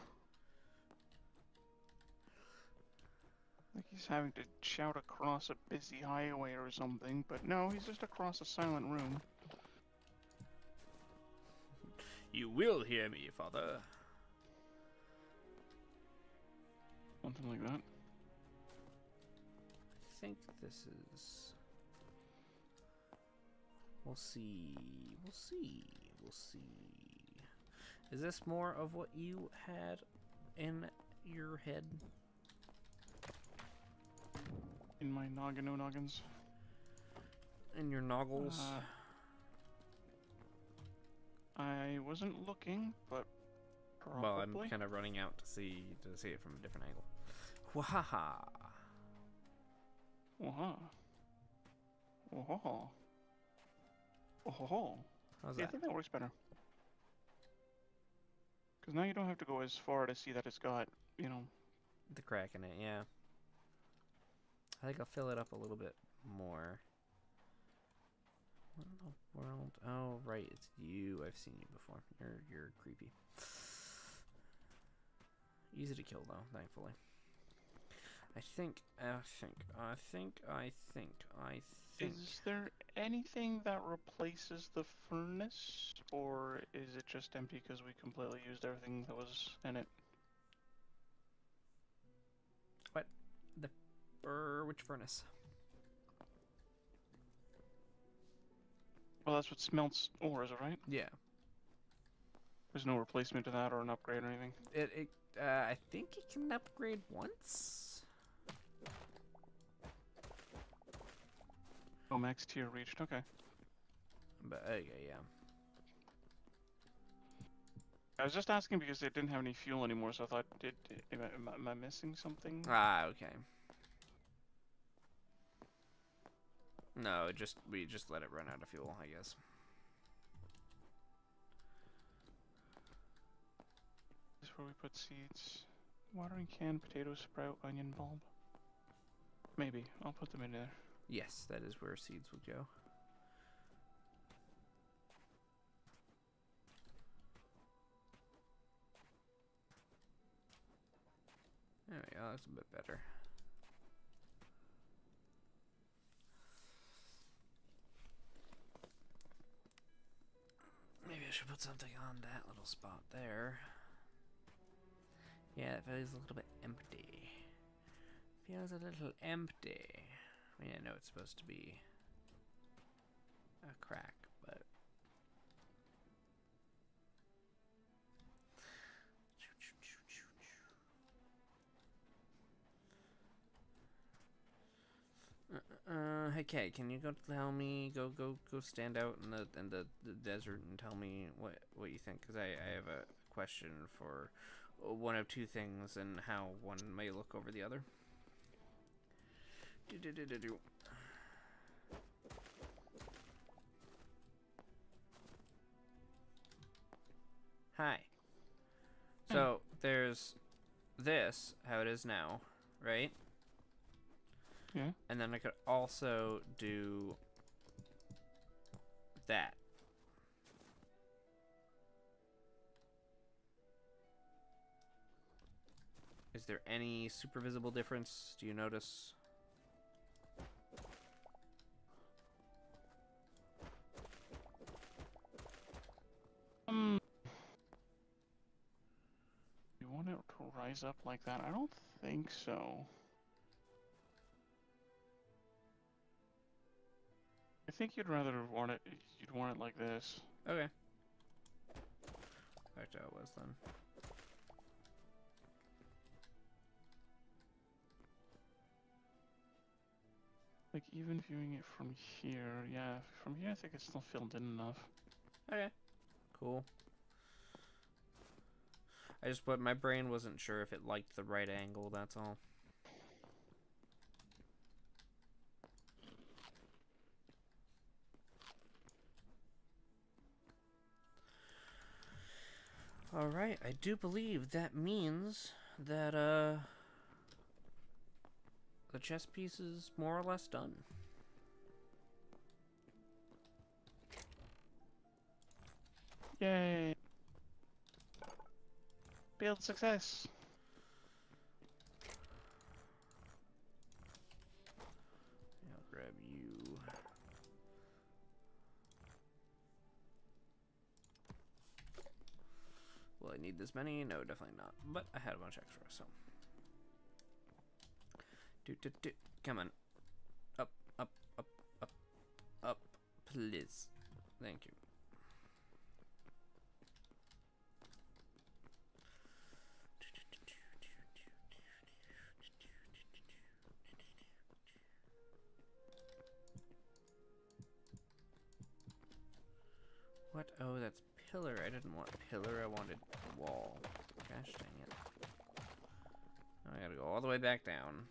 Like he's having to shout across a busy highway or something, but no, he's just across a silent room. You will hear me, father. Something like that. I think this is... We'll see. We'll see. We'll see. Is this more of what you had in your head? In my noggins. In your noggles? I wasn't looking, but Well, I'm Probably. kind of running out to see it from a different angle. Wahaha! Wow. Oh. Oh. How's Yeah, I that? think that works better. Because now you don't have to go as far to see that it's got, you know... The crack in it, yeah. I think I'll fill it up a little bit more. What in the world? Oh, right, it's you. I've seen you before. You're creepy. Easy to kill, though, thankfully. I think. Is there anything that replaces the furnace? Or is it just empty because we completely used everything that was in it? What? Which furnace? Well, that's what smelts ore, is it right? Yeah. There's no replacement to that or an upgrade or anything? I think it can upgrade once? Oh, max tier reached, okay. But, yeah. I was just asking because it didn't have any fuel anymore, so I thought, am I missing something? Ah, okay. No, we just let it run out of fuel, I guess. This is where we put seeds. Watering can, potato sprout, onion bulb. Maybe. I'll put them in there. Yes, that is where seeds would go. There we go, that's a bit better. Maybe I should put something on that little spot there. Yeah, it feels a little bit empty. Feels a little empty. I mean, I know it's supposed to be a crack, but... Okay, can you go tell me, go stand out in the desert and tell me what you think? Because I have a question for one of two things and how one may look over the other. Hi. So there's this, how it is now, right? Yeah. And then I could also do that. Is there any super visible difference? Do you notice? You want it to rise up like that? I don't think so. I think you'd rather want it. You'd want it like this. Okay. Back to how it was then. Like even viewing it from here, yeah, from here I think it's still filled in enough. Okay. Cool. But my brain wasn't sure if it liked the right angle, that's all. Alright, I do believe that means that, the chess piece is more or less done. Yay! Build success! I'll grab you. Will I need this many? No, definitely not. But I had a bunch extra, so. Come on. Up, up, up, up, up, please. Thank you. What? Oh, that's pillar. I didn't want pillar. I wanted wall. Gosh dang it. I gotta go all the way back down.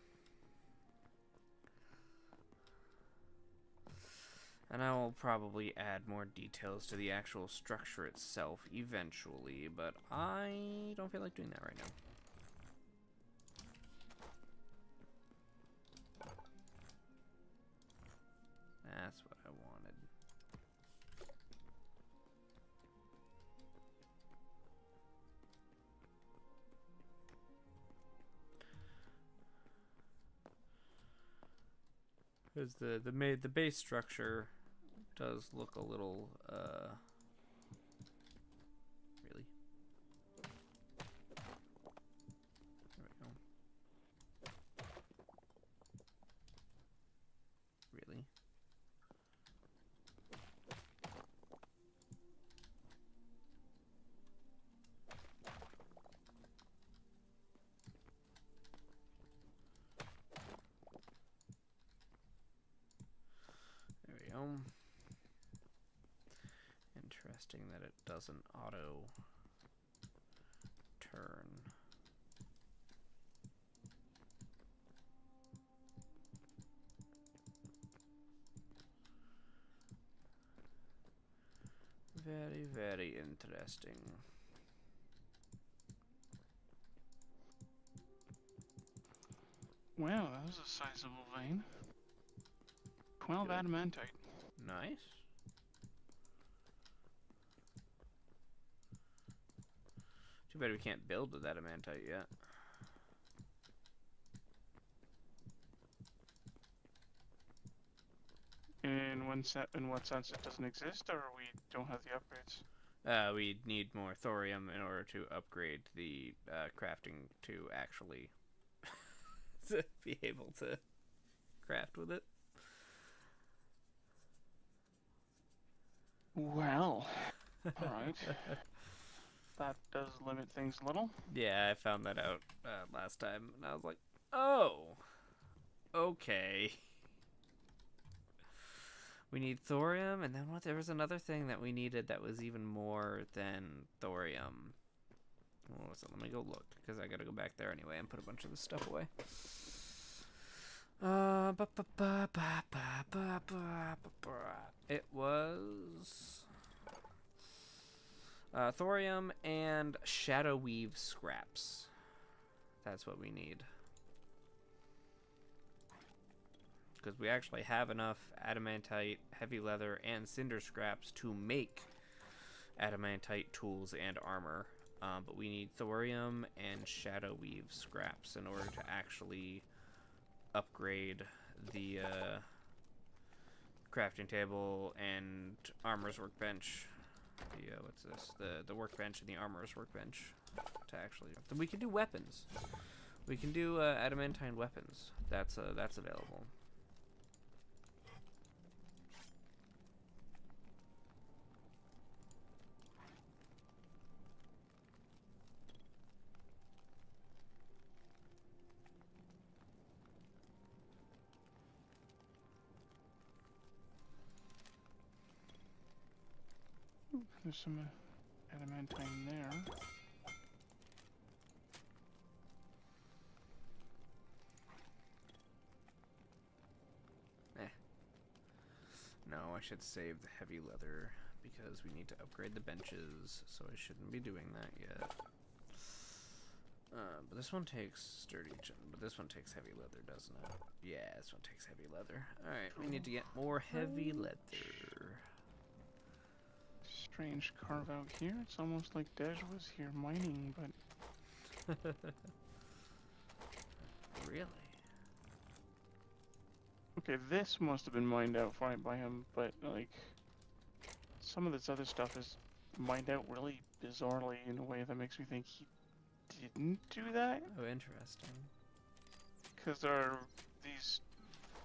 And I will probably add more details to the actual structure itself eventually, but I don't feel like doing that right now. That's what I wanted. Because the base structure does look a little really. There we go. Really? There we go. Interesting that it doesn't auto turn. Very, very interesting. Wow, that was a sizable vein. 12 Good. adamantite. Nice. Too bad we can't build with adamantite yet. In what sense it doesn't exist, or we don't have the upgrades? We need more thorium in order to upgrade the crafting to actually to be able to craft with it. Well, alright. That does limit things a little. Yeah, I found that out last time, and I was like, oh, okay. We need thorium, and then what? There was another thing that we needed that was even more than thorium. What was it? Let me go look, because I gotta go back there anyway and put a bunch of this stuff away. It was thorium and shadow weave scraps. That's what we need. Because we actually have enough adamantite, heavy leather, and cinder scraps to make adamantite tools and armor. But we need thorium and shadow weave scraps in order to actually upgrade the crafting table and armor's workbench. The what's this? The workbench and the armor's workbench to actually. We can do weapons. We can do adamantine weapons. That's available. There's some adamantine there. No, I should save the heavy leather because we need to upgrade the benches, so I shouldn't be doing that yet. But this one takes sturdy, but this one takes heavy leather, doesn't it? Yeah, this one takes heavy leather. Alright, we need to get more heavy leather. Strange carve out here. It's almost like Dej was here mining, but Really? okay, this must have been mined out fine by him, but like some of this other stuff is mined out really bizarrely in a way that makes me think he didn't do that. Oh, interesting. Because there are these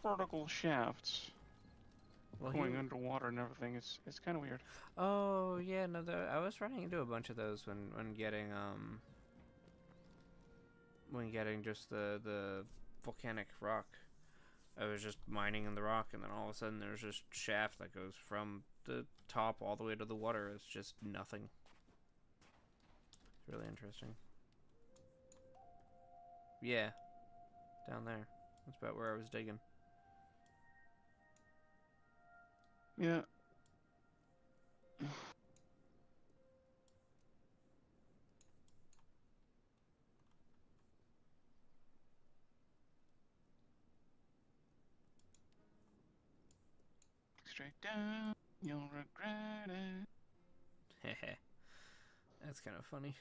vertical shafts going underwater and everything. It's kind of weird. Oh yeah, no, I was running into a bunch of those when getting just the volcanic rock. I was just mining in the rock, and then all of a sudden there's this shaft that goes from the top all the way to the water. It's just nothing. It's really interesting. Yeah, down there. That's about where I was digging. Yeah. Straight down, you'll regret it. Heh. That's kind of funny.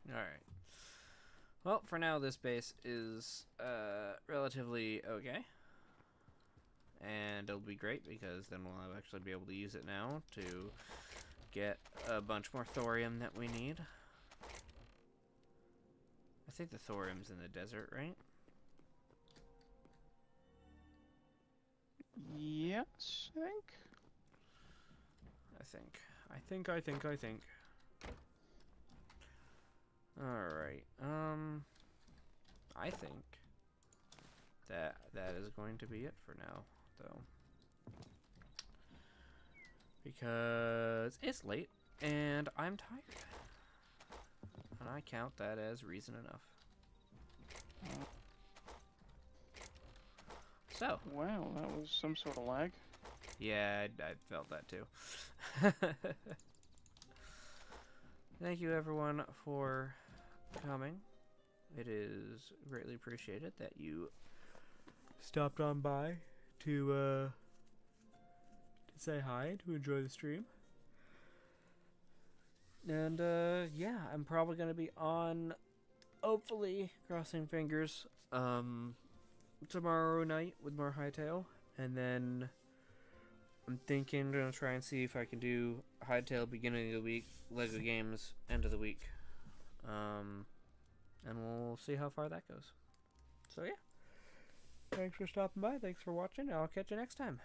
Alright. Well, for now, this base is relatively okay. And it'll be great because then we'll actually be able to use it now to get a bunch more thorium that we need. I think the thorium's in the desert, right? Yes, I think. I think. Alright, I think that is going to be it for now, though. Because it's late, and I'm tired. And I count that as reason enough. So. Wow, that was some sort of lag. Yeah, I felt that too. Thank you everyone for coming. It is greatly appreciated that you stopped on by to say hi, to enjoy the stream. And yeah, I'm probably gonna be on, hopefully, crossing fingers, tomorrow night with more Hytale, and then I'm thinking I'm gonna try and see if I can do Hytale beginning of the week, Lego games end of the week, and we'll see how far that goes. So yeah, thanks for stopping by, thanks for watching, and I'll catch you next time.